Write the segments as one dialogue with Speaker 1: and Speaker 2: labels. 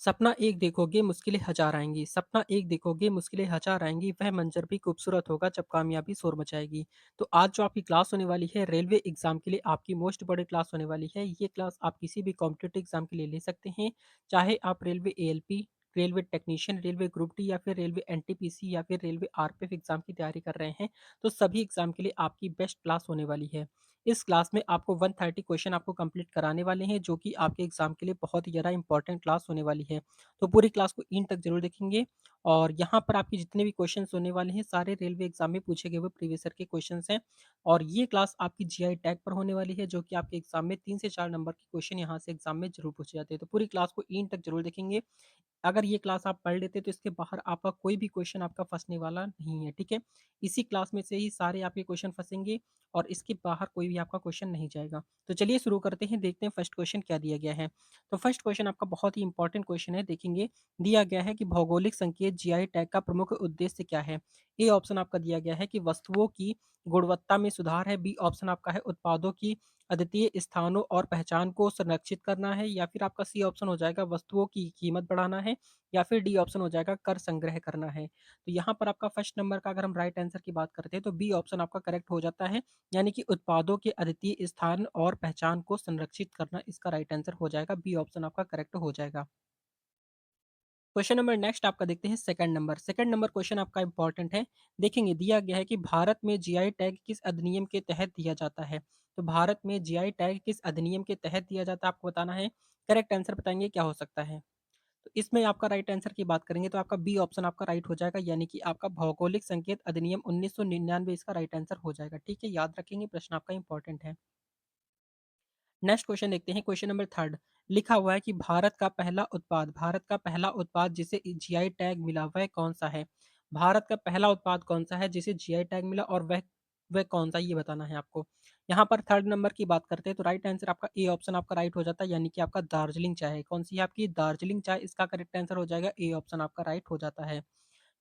Speaker 1: सपना एक देखोगे मुश्किलें हजार आएँगी, सपना एक देखोगे मुश्किलें हजार आएँगी, वह मंज़र भी खूबसूरत होगा जब कामयाबी शोर मचाएगी। तो आज जो आपकी क्लास होने वाली है रेलवे एग्ज़ाम के लिए आपकी मोस्ट बड़ी क्लास होने वाली है। ये क्लास आप किसी भी कॉम्पिटिटिव एग्ज़ाम के लिए ले सकते हैं, चाहे आप railway ALP, railway technician, railway group D या फिर रेलवे एनटीपीसी या फिर रेलवे आरपीएफ एग्ज़ाम की तैयारी कर रहे हैं, तो सभी एग्ज़ाम के लिए आपकी बेस्ट क्लास होने वाली है। इस क्लास में आपको 130 क्वेश्चन आपको कंप्लीट कराने वाले हैं, जो कि आपके एग्ज़ाम के लिए बहुत ही ज़्यादा इंपॉर्टेंट क्लास होने वाली है। तो पूरी क्लास को एंड तक ज़रूर देखेंगे और यहाँ पर आपके जितने भी क्वेश्चंस होने वाले हैं, सारे रेलवे एग्ज़ाम में पूछे गए हुए प्रीवियस ईयर के क्वेश्चंस हैं और ये क्लास आपकी जीआई टैग पर होने वाली है, जो कि आपके एग्ज़ाम में 3 से 4 नंबर के क्वेश्चन यहाँ से एग्ज़ाम में ज़रूर पूछे जाते हैं। तो पूरी क्लास को एंड तक ज़रूर देखेंगे। अगर ये क्लास आप पढ़ लेते तो इसके बाहर आपका कोई भी क्वेश्चन आपका फँसने वाला नहीं है, ठीक है? इसी क्लास में से ही सारे आपके क्वेश्चन फँसेंगे और इसके बाहर कोई भी आपका क्वेश्चन नहीं जाएगा। तो चलिए शुरू करते हैं, देखते हैं फर्स्ट क्वेश्चन क्या दिया गया है। तो फर्स्ट क्वेश्चन आपका बहुत ही इंपॉर्टेंट क्वेश्चन है, देखेंगे। दिया गया है कि भौगोलिक संकेत जीआई टैग का प्रमुख उद्देश्य क्या है? ए ऑप्शन आपका दिया गया है कि वस्तुओं की गुणवत्ता में सुधार है, बी ऑप्शन आपका है उत्पादों की अद्वितीय स्थानों और पहचान को संरक्षित करना है या फिर आपका सी ऑप्शन हो जाएगा वस्तुओं की कीमत बढ़ाना है या फिर डी ऑप्शन हो जाएगा कर संग्रह करना है। तो यहाँ पर आपका फर्स्ट नंबर का अगर हम राइट आंसर की बात करते हैं तो बी ऑप्शन आपका करेक्ट हो जाता है, यानी कि उत्पादों के अद्वितीय स्थान और पहचान को संरक्षित करना इसका राइट आंसर हो जाएगा, बी ऑप्शन आपका करेक्ट हो जाएगा। क्वेश्चन नंबर नेक्स्ट आपका देखते हैं सेकंड नंबर क्वेश्चन आपका इंपॉर्टेंट है। देखेंगे दिया गया है कि भारत में जीआई टैग किस अधिनियम के तहत दिया जाता है? तो भारत में जीआई टैग किस अधिनियम के तहत दिया जाता है आपको बताना है। करेक्ट आंसर बताएंगे क्या हो सकता है। तो इसमें आपका राइट आंसर की बात करेंगे तो आपका बी ऑप्शन आपका राइट हो जाएगा, यानी कि आपका भौगोलिक संकेत अधिनियम 1999 इसका राइट आंसर हो जाएगा। ठीक है, याद रखेंगे, प्रश्न आपका इंपॉर्टेंट है। नेक्स्ट क्वेश्चन देखते हैं, क्वेश्चन नंबर थर्ड। लिखा हुआ है कि भारत का पहला उत्पाद जिसे जीआई टैग मिला वह कौन सा है? भारत का पहला उत्पाद कौन सा है जिसे जीआई टैग मिला और वह कौन सा, ये बताना है आपको। यहाँ पर थर्ड नंबर की बात करते हैं तो राइट आंसर आपका ए ऑप्शन आपका राइट हो जाता है, यानी कि आपका दार्जिलिंग चाय है। कौन सी है आपकी? दार्जिलिंग चाय, इसका करेक्ट आंसर हो जाएगा, ए ऑप्शन आपका राइट हो जाता है।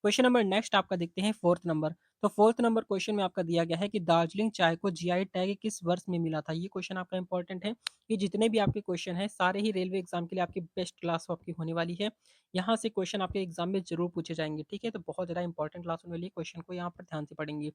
Speaker 1: क्वेश्चन नंबर नेक्स्ट आपका देखते हैं फोर्थ नंबर। तो फोर्थ नंबर क्वेश्चन में आपका दिया गया है कि दार्जिलिंग चाय को जीआई टैग किस वर्ष में मिला था? ये क्वेश्चन आपका इंपॉर्टेंट है। ये जितने भी आपके क्वेश्चन हैं सारे ही रेलवे एग्जाम के लिए आपकी बेस्ट क्लास आपकी होने वाली है। यहाँ से क्वेश्चन आपके एग्जाम में जरूर पूछे जाएंगे, ठीक है? तो बहुत ज़्यादा इंपॉर्टेंट क्लास होने वाली है, क्वेश्चन को यहाँ पर ध्यान से पढ़ेंगे।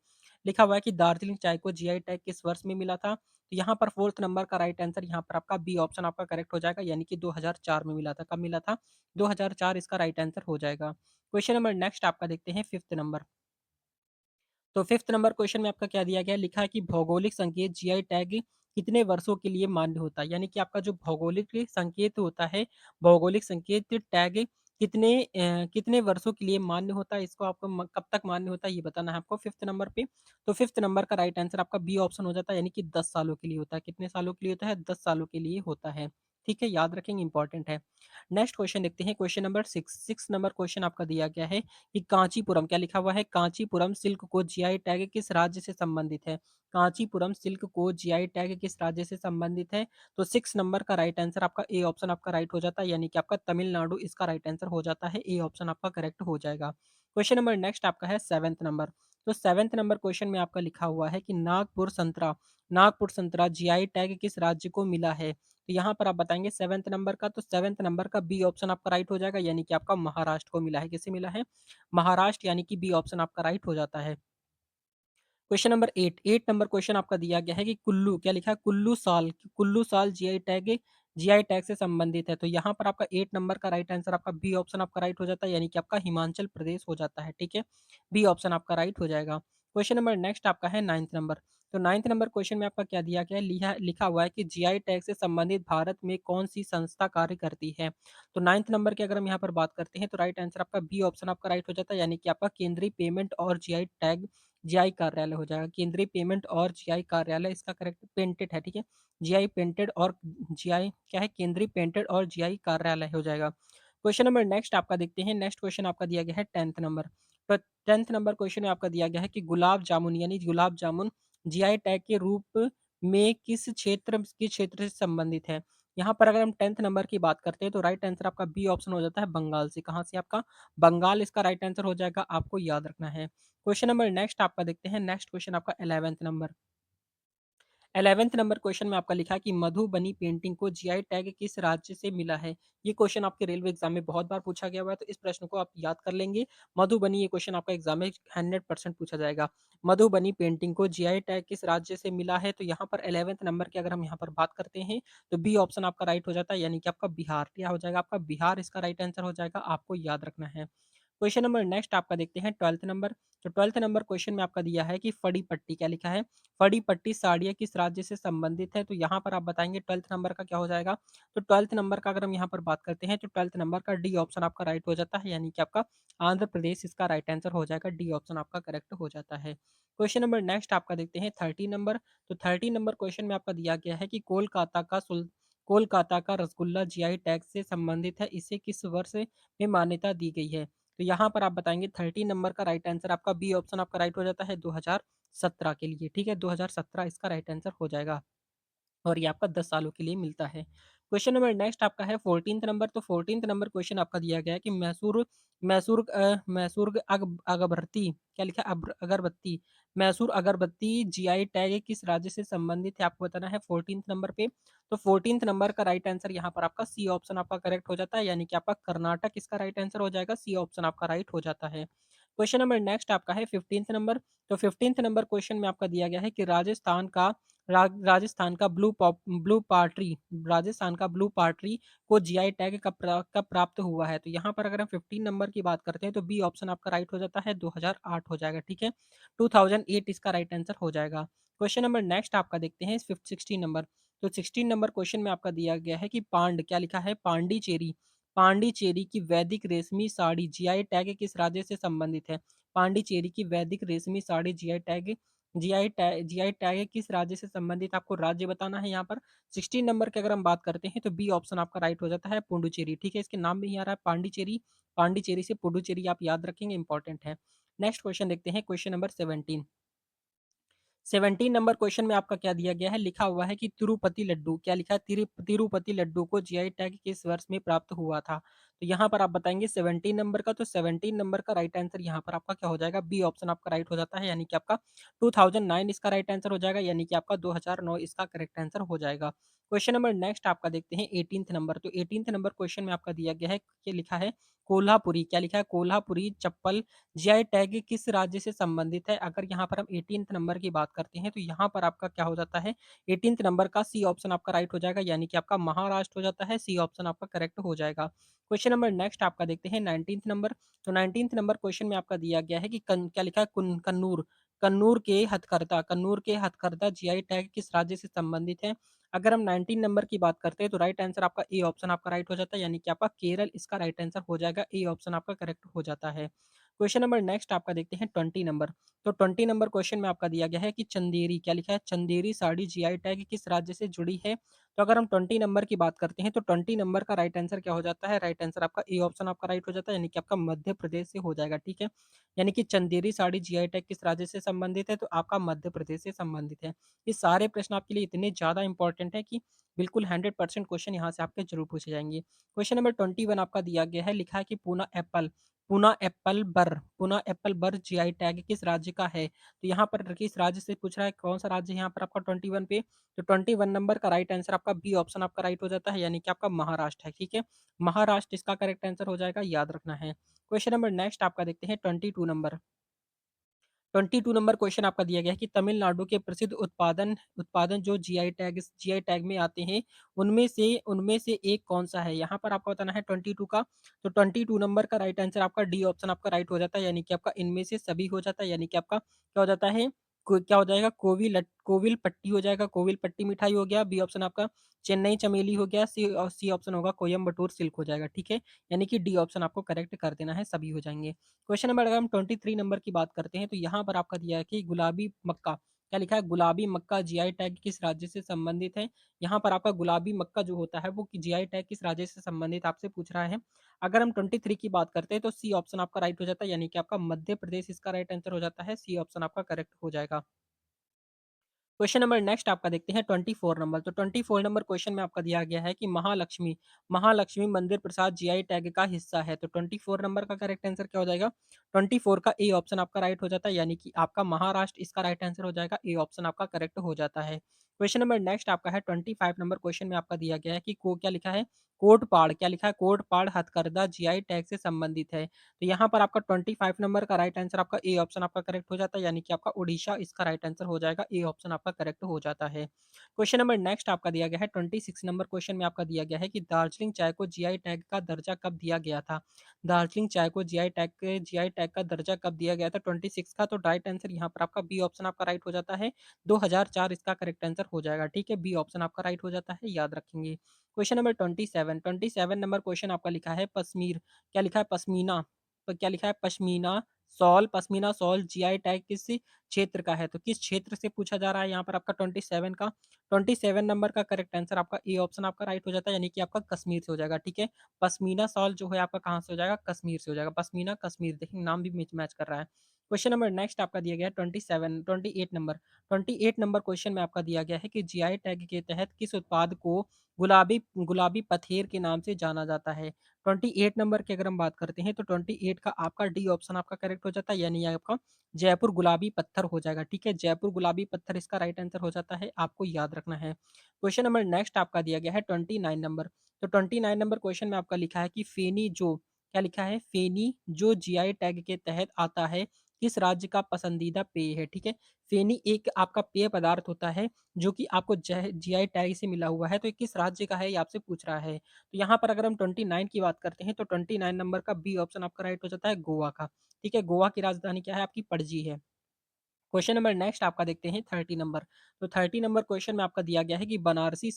Speaker 1: लिखा हुआ है कि दार्जिलिंग चाय को जीआई टैग किस वर्ष में मिला था? तो यहाँ पर फोर्थ नंबर का राइट आंसर यहाँ पर आपका बी ऑप्शन आपका करेक्ट हो जाएगा, यानी कि 2004 में मिला था। कब मिला था? 2004 इसका राइट आंसर हो जाएगा। क्वेश्चन नंबर नेक्स्ट आपका देखते हैं फिफ्थ नंबर। तो फिफ्थ नंबर क्वेश्चन में आपका क्या दिया गया है? लिखा है कि भौगोलिक संकेत जीआई टैग कितने वर्षों के लिए मान्य होता है? यानी कि आपका जो भौगोलिक संकेत होता है, भौगोलिक संकेत टैग कितने वर्षों के लिए मान्य होता है? इसको आपको कब तक मान्य होता है ये बताना है आपको फिफ्थ नंबर पे। तो फिफ्थ नंबर का राइट आंसर आपका बी ऑप्शन हो जाता है, यानी कि 10 सालों के लिए होता है। कितने सालों के लिए होता है? 10 सालों के लिए होता है। ठीक है, याद रखेंगे, इंपॉर्टेंट है। नेक्स्ट क्वेश्चन देखते हैं, question number six number question आपका दिया गया है कि कांचीपुरम, क्या लिखा हुआ है? कांचीपुरम सिल्क को जीआई टैग किस राज्य से संबंधित है? कांचीपुरम सिल्क को जीआई टैग किस राज्य से संबंधित है? तो 6 नंबर का राइट आंसर आपका ए ऑप्शन आपका राइट हो जाता है, यानी कि आपका तमिलनाडु इसका राइट आंसर हो जाता है, ए ऑप्शन आपका करेक्ट हो जाएगा। क्वेश्चन नंबर नेक्स्ट आपका है सेवेंथ नंबर। तो सेवेंथ नंबर क्वेश्चन में आपका लिखा हुआ है कि नागपुर संतरा जीआई टैग किस राज्य को मिला है? तो यहाँ पर आप बताएंगे सेवेंथ नंबर का, तो सेवेंथ नंबर का बी ऑप्शन आपका राइट हो जाएगा, यानी कि आपका महाराष्ट्र को मिला है। किसे मिला है? महाराष्ट्र, यानी कि बी ऑप्शन आपका राइट हो जाता है। क्वेश्चन नंबर 8 नंबर क्वेश्चन आपका दिया गया है कि कुल्लू, क्या लिखा है? कुल्लू साल जीआई टैग से संबंधित है। तो यहाँ पर आपका 8 नंबर का राइट आंसर आपका बी ऑप्शन आपका राइट हो जाता है, यानी कि आपका हिमाचल प्रदेश हो जाता है। ठीक है, बी ऑप्शन आपका राइट हो जाएगा। क्वेश्चन नंबर नेक्स्ट आपका है नाइन्थ नंबर। तो नाइन्थ नंबर क्वेश्चन में आपका क्या दिया गया है? लिखा हुआ है कि जीआई टैग से संबंधित भारत में कौन सी संस्था कार्य करती है? तो नाइन्थ नंबर की अगर हम यहाँ पर बात करते हैं तो राइट आंसर आपका बी ऑप्शन आपका राइट हो जाता है, यानी कि आपका केंद्रीय पेमेंट और जीआई कार्यालय हो जाएगा। केंद्रीय पेमेंट और जीआई कार्यालय इसका करेक्ट पेंटेड है, ठीक है? जीआई पेंटेड और जीआई क्या है? केंद्रीय पेंटेड और जीआई कार्यालय हो जाएगा। क्वेश्चन नंबर नेक्स्ट आपका देखते हैं, नेक्स्ट क्वेश्चन आपका दिया गया है 10th नंबर। तो 10th नंबर क्वेश्चन में आपका दिया गया है कि गुलाब जामुन, यानी गुलाब जामुन जीआई टैग के रूप में किस क्षेत्र से संबंधित है? यहाँ पर अगर हम 10th नंबर की बात करते हैं तो राइट आंसर आपका बी ऑप्शन हो जाता है, बंगाल से। कहाँ से? आपका बंगाल इसका राइट आंसर हो जाएगा, आपको याद रखना है। क्वेश्चन नंबर नेक्स्ट आपका देखते हैं, नेक्स्ट क्वेश्चन आपका 11th number. 11th number question में आपका लिखा है कि मधुबनी पेंटिंग को जीआई टैग किस राज्य से मिला है? ये क्वेश्चन आपके रेलवे एग्जाम में बहुत बार पूछा गया हुआ है, तो इस प्रश्न को आप याद कर लेंगे। मधुबनी ये क्वेश्चन आपका एग्जाम में 100% पूछा जाएगा। मधुबनी पेंटिंग को जीआई टैग किस राज्य से मिला है? तो यहाँ पर 11th नंबर की अगर हम यहाँ पर बात करते हैं, तो बी ऑप्शन आपका राइट हो जाता है, यानी कि आपका बिहार। क्या हो जाएगा? आपका बिहार इसका राइट आंसर हो जाएगा, आपको याद रखना है। क्वेश्चन नंबर नेक्स्ट आपका देखते हैं 12th नंबर। तो 12th नंबर क्वेश्चन में आपका दिया है कि फड़ी पट्टी, क्या लिखा है? फड़ी पट्टी साड़ियाँ किस राज्य से संबंधित है? तो यहाँ पर आप बताएँगे 12th नंबर का क्या हो जाएगा? तो 12th नंबर का अगर हम यहाँ पर बात करते हैं, तो 12th नंबर का डी ऑप्शन आपका राइट हो जाता है, यानी कि आपका आंध्र प्रदेश इसका राइट आंसर हो जाएगा, डी ऑप्शन आपका करेक्ट हो जाता है। क्वेश्चन नंबर नेक्स्ट आपका देखते हैं 13 नंबर। तो 13 नंबर क्वेश्चन में आपका दिया गया है कि कोलकाता का रसगुल्ला जीआई टैग से संबंधित है, इसे किस वर्ष में मान्यता दी गई है? तो यहाँ पर आप बताएँगे 13 नंबर का राइट आंसर आपका बी ऑप्शन आपका राइट हो जाता है 2017 के लिए, ठीक है? 2017 इसका राइट आंसर हो जाएगा। और ये आपका 10 सालों के लिए मिलता है। क्वेश्चन नंबर नेक्स्ट आपका है 14th नंबर। तो 14th नंबर क्वेश्चन आपका दिया गया है कि मैसूर अगरबत्ती, क्या लिखा है? अगरबत्ती, मैसूर अगरबत्ती जीआई टैग किस राज्य से संबंधित है, आपको बताना है 14th नंबर पे। तो 14th नंबर का राइट आंसर यहाँ पर आपका सी ऑप्शन आपका करेक्ट हो जाता है, यानी कि आपका कर्नाटक इसका राइट आंसर हो जाएगा, सी ऑप्शन आपका राइट हो जाता है। क्वेश्चन नंबर नेक्स्ट आपका है 15th नंबर। तो 15th नंबर क्वेश्चन में आपका दिया गया है कि राजस्थान का ब्लू पार्ट्री, राजस्थान का ब्लू पार्ट्री को जीआई टैग कब प्राप्त हुआ है? तो यहाँ पर अगर हम 15 नंबर की बात करते हैं, तो बी ऑप्शन आपका राइट हो जाता है, 2008 हो जाएगा, ठीक है? 2008 इसका राइट आंसर हो जाएगा। क्वेश्चन नंबर नेक्स्ट आपका देखते हैं 16 नंबर। तो 16 नंबर क्वेश्चन में आपका दिया गया है कि क्या लिखा है? पांडिचेरी की वैदिक रेशमी साड़ी जीआई टैग किस राज्य से संबंधित है? पांडिचेरी की वैदिक रेशमी साड़ी जीआई टैग किस राज्य से संबंधित, आपको राज्य बताना है यहाँ पर। 16 नंबर की अगर हम बात करते हैं, तो बी ऑप्शन आपका राइट हो जाता है, पुडुचेरी, ठीक है? इसके नाम में ही आ रहा है पांडिचेरी, पांडिचेरी से पुडुचेरी आप याद रखेंगे, इंपॉर्टेंट है। नेक्स्ट क्वेश्चन देखते हैं, क्वेश्चन नंबर 17। 17 नंबर क्वेश्चन में आपका क्या दिया गया है? लिखा हुआ है कि तिरुपति लड्डू, क्या लिखा है? तिरुपति लड्डू को जीआई टैग किस वर्ष में प्राप्त हुआ था? तो यहाँ पर आप बताएंगे 17 नंबर का। तो 17 नंबर का राइट आंसर यहाँ पर आपका क्या हो जाएगा? बी ऑप्शन आपका राइट हो जाता है, यानी कि आपका 2009 इसका राइट आंसर हो जाएगा, यानी कि आपका 2009 इसका करेक्ट आंसर हो जाएगा। क्वेश्चन नंबर नेक्स्ट आपका देखते हैं 18th नंबर। तो 18th नंबर क्वेश्चन में आपका दिया गया है कि लिखा है कोल्हापुरी, क्या लिखा है? कोल्हापुरी चप्पल जीआई टैग किस राज्य से संबंधित है? अगर यहाँ पर हम 18th नंबर की बात करते हैं, तो यहाँ पर आपका क्या हो जाता है? 18th नंबर का सी ऑप्शन आपका राइट हो जाएगा, यानी कि आपका महाराष्ट्र हो जाता है, सी ऑप्शन आपका करेक्ट हो जाएगा। क्वेश्चन नंबर नेक्स्ट आपका देखते हैं 19th नंबर। तो 19th नंबर क्वेश्चन में आपका दिया गया है कि क्या लिखा है? कन्नूर के हथकरघा जीआई टैग किस राज्य से संबंधित है? अगर हम 19 नंबर की बात करते हैं, तो राइट आंसर आपका ए ऑप्शन आपका राइट हो जाता है, यानी कि आपका केरल इसका राइट आंसर हो जाएगा, ए ऑप्शन आपका करेक्ट हो जाता है। क्वेश्चन नंबर नेक्स्ट आपका देखते हैं 20 नंबर। तो 20 नंबर क्वेश्चन में आपका दिया गया है कि चंदेरी, क्या लिखा है? चंदेरी साड़ी जीआई टैग किस राज्य से जुड़ी है? तो अगर हम 20 नंबर की बात करते हैं, तो 20 नंबर का राइट आंसर क्या हो जाता है? राइट आंसर आपका ए ऑप्शन आपका राइट हो जाता है, यानी कि आपका मध्य प्रदेश से हो जाएगा, ठीक है? यानी कि चंदेरी साड़ी जीआई टैग किस राज्य से संबंधित है? तो आपका मध्य प्रदेश से संबंधित है। ये सारे प्रश्न आपके लिए इतने ज़्यादा इंपॉर्टेंट है कि बिल्कुल 100% क्वेश्चन यहाँ से आपके जरूर पूछे जाएंगे। क्वेश्चन नंबर 21 आपका दिया गया है, लिखा है कि पूना एप्पल बर जीआई टैग किस राज्य का है? तो यहाँ पर किस राज्य से पूछ रहा है, कौन सा राज्य है यहाँ पर आपका 21 पे? तो 21 नंबर का राइट आंसर आपका बी ऑप्शन आपका राइट हो जाता है, यानी कि आपका महाराष्ट्र है, ठीक है? महाराष्ट्र इसका करेक्ट आंसर हो जाएगा, याद रखना है। क्वेश्चन नंबर नेक्स्ट आपका देखते हैं 22 नंबर। 22 नंबर क्वेश्चन आपका दिया गया है कि तमिलनाडु के प्रसिद्ध उत्पादन उत्पादन जो जीआई टैग में आते हैं, उनमें से एक कौन-सा है? यहाँ पर आपको बताना है 22 का। तो 22 नंबर का राइट आंसर आपका डी ऑप्शन आपका राइट हो जाता है, यानी कि आपका इनमें से सभी हो जाता है, यानी कि आपका क्या हो जाता है? क्या हो जाएगा? कोविल पट्टी हो जाएगा, कोविल पट्टी मिठाई हो गया, बी ऑप्शन आपका चेन्नई चमेली हो गया, सी ऑप्शन होगा कोयम्बटूर सिल्क हो जाएगा, ठीक है? यानी कि डी ऑप्शन आपको करेक्ट कर देना है, सभी हो जाएँगे। क्वेश्चन नंबर अगर हम 23 नंबर की बात करते हैं, तो यहाँ पर आपका दिया है कि गुलाबी मक्का, क्या लिखा है? गुलाबी मक्का जीआई टैग किस राज्य से संबंधित है? यहाँ पर आपका गुलाबी मक्का जो होता है वो जीआई टैग किस राज्य से संबंधित आपसे पूछ रहा है। अगर हम 23 की बात करते हैं, तो सी ऑप्शन आपका राइट हो जाता है, यानी कि आपका मध्य प्रदेश इसका राइट आंसर हो जाता है, सी ऑप्शन आपका करेक्ट हो जाएगा। क्वेश्चन नंबर नेक्स्ट आपका देखते हैं 24 नंबर। तो 24 नंबर क्वेश्चन में आपका दिया गया है कि महालक्ष्मी मंदिर प्रसाद जीआई टैग का हिस्सा है। तो 24 नंबर का करेक्ट आंसर क्या हो जाएगा? 24 का ए ऑप्शन आपका राइट हो जाता है, यानी कि आपका महाराष्ट्र इसका राइट आंसर हो जाएगा, ए ऑप्शन आपका करेक्ट हो जाता है। क्वेश्चन नंबर नेक्स्ट आपका है 25 नंबर क्वेश्चन में आपका दिया गया है कि को क्या लिखा है? कोटपाड़ क्या लिखा है? कोटपाड़ हथकरघा जीआई टैग से संबंधित है। तो यहाँ पर आपका 25 नंबर का राइट आंसर आपका ए ऑप्शन आपका करेक्ट हो जाता है, यानी कि आपका ओडिशा इसका राइट आंसर हो जाएगा। ए ऑप्शन आपका करेक्ट हो जाता है। क्वेश्चन नंबर नेक्स्ट आपका दिया गया है 26 नंबर क्वेश्चन में आपका दिया गया है कि दार्जिलिंग चाय को जीआई टैग का दर्जा कब दिया गया था? दार्जिलिंग चाय को जीआई टैग का दर्जा कब दिया गया था 26 का? तो राइट आंसर यहाँ पर आपका बी ऑप्शन आपका राइट हो जाता है। 2004 इसका करेक्ट आंसर हो जाएगा, ठीक है? बी ऑप्शन आपका राइट हो जाता है, याद रखेंगे। क्वेश्चन नंबर 27 नंबर क्वेश्चन आपका लिखा है पश्मीर, क्या लिखा है? पश्मीना, क्या लिखा है? पश्मीना शॉल जीआई टैग किस क्षेत्र का है? तो किस क्षेत्र से पूछा जा रहा है यहाँ पर आपका 27 का? 27 नंबर का करेक्ट आंसर आपका ए ऑप्शन आपका राइट हो जाता है, यानी कि आपका कश्मीर से हो जाएगा, ठीक है? पश्मीना शॉल जो है आपका कहाँ से हो जाएगा? कश्मीर से हो जाएगा। पश्मीना कश्मीर, देखिए नाम भी मैच कर रहा है। क्वेश्चन नंबर नेक्स्ट आपका दिया गया है 28 नंबर। 28 नंबर क्वेश्चन में आपका दिया गया है कि जीआई टैग के तहत किस उत्पाद को गुलाबी गुलाबी पथेर के नाम से जाना जाता है? 28 नंबर की अगर हम बात करते हैं तो 28 का आपका डी ऑप्शन आपका करेक्ट हो जाता है, यानी आपका जयपुर गुलाबी पत्थर हो जाएगा, ठीक है? जयपुर गुलाबी पत्थर इसका राइट आंसर हो जाता है, आपको याद रखना है। क्वेश्चन नंबर नेक्स्ट आपका दिया गया है 29 नंबर। तो 29 नंबर क्वेश्चन में आपका लिखा है कि फेनी जो, क्या लिखा है? फेनी जो जीआई टैग के तहत आता है, किस राज्य का पसंदीदा पेय है? ठीक है? फेनी एक आपका पेय पदार्थ होता है जो कि आपको जीआई टैग से मिला हुआ है, तो ये किस राज्य का है ये आपसे पूछ रहा है। तो यहाँ पर अगर हम 29 की बात करते हैं तो 29 नंबर का बी ऑप्शन आपका राइट हो जाता है, गोवा का। ठीक है? गोवा की राजधानी क्या है? आपकी पणजी है। क्वेश्चन नंबर नेक्स्ट आपका देखते हैं 30 नंबर। तो 30 नंबर क्वेश्चन में आपका दिया गया है कि बनारसी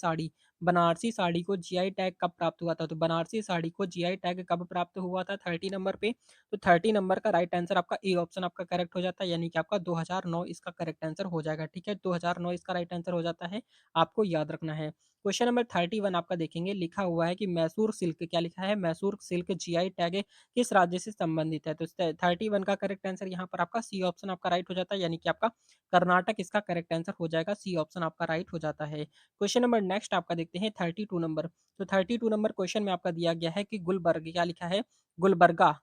Speaker 1: साड़ी को जीआई टैग कब प्राप्त हुआ था? तो बनारसी साड़ी को जीआई टैग कब प्राप्त हुआ था 30 नंबर पे? तो 30 नंबर का राइट आंसर आपका ए ऑप्शन आपका करेक्ट हो जाता है, यानी कि आपका 2009 इसका करेक्ट आंसर हो जाएगा, ठीक है? 2009 इसका राइट आंसर हो जाता है, आपको याद रखना है। क्वेश्चन नंबर 31 आपका देखेंगे, लिखा हुआ है कि मैसूर सिल्क, क्या लिखा है? मैसूर सिल्क जीआई टैग किस राज्य से संबंधित है? तो 31 का करेक्ट आंसर यहाँ पर आपका सी ऑप्शन आपका राइट हो जाता है, यानी कि आपका कर्नाटक इसका करेक्ट आंसर हो जाएगा, सी ऑप्शन आपका राइट हो जाता है। क्वेश्चन नंबर नेक्स्ट आपका देखते हैं 32 नंबर। तो 32 नंबर क्वेश्चन में आपका दिया गया है कि गुलबर्ग, क्या लिखा है? गुलबर्गा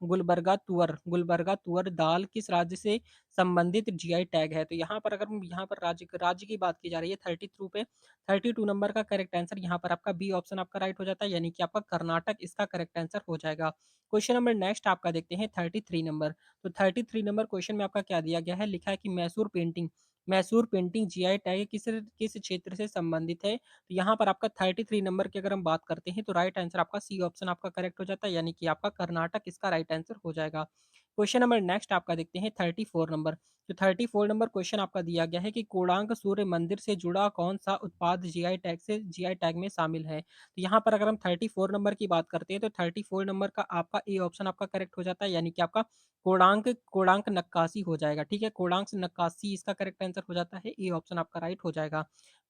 Speaker 1: तुअर दाल किस राज्य से संबंधित जीआई टैग है? तो यहाँ पर अगर हम यहाँ पर राज्य की बात की जा रही है 32 पे, 32 नंबर का करेक्ट आंसर यहाँ पर आपका बी ऑप्शन आपका राइट हो जाता है, यानी कि आपका कर्नाटक इसका करेक्ट आंसर हो जाएगा। क्वेश्चन नंबर नेक्स्ट आपका देखते हैं 33 नंबर। तो 33 नंबर क्वेश्चन में आपका क्या दिया गया है? लिखा है कि मैसूर पेंटिंग जीआई टैग किस किस क्षेत्र से संबंधित है? तो यहाँ पर आपका 33 नंबर की अगर हम बात करते हैं तो राइट आंसर आपका सी ऑप्शन आपका करेक्ट हो जाता है, यानी कि आपका कर्नाटक इसका राइट आंसर हो जाएगा। क्वेश्चन नंबर नेक्स्ट आपका देखते हैं 34 नंबर। तो 34 नंबर क्वेश्चन आपका दिया गया है कि कोणार्क सूर्य मंदिर से जुड़ा कौन सा उत्पाद जीआई टैग में शामिल है? तो यहाँ पर अगर हम 34 नंबर की बात करते हैं तो 34 नंबर का आपका ए ऑप्शन आपका करेक्ट हो जाता है, यानी कि आपका कोणार्क नक्काशी हो जाएगा, ठीक है? कोणार्क नक्काशी इसका करेक्ट आंसर हो जाता है, ए ऑप्शन आपका राइट हो जाएगा।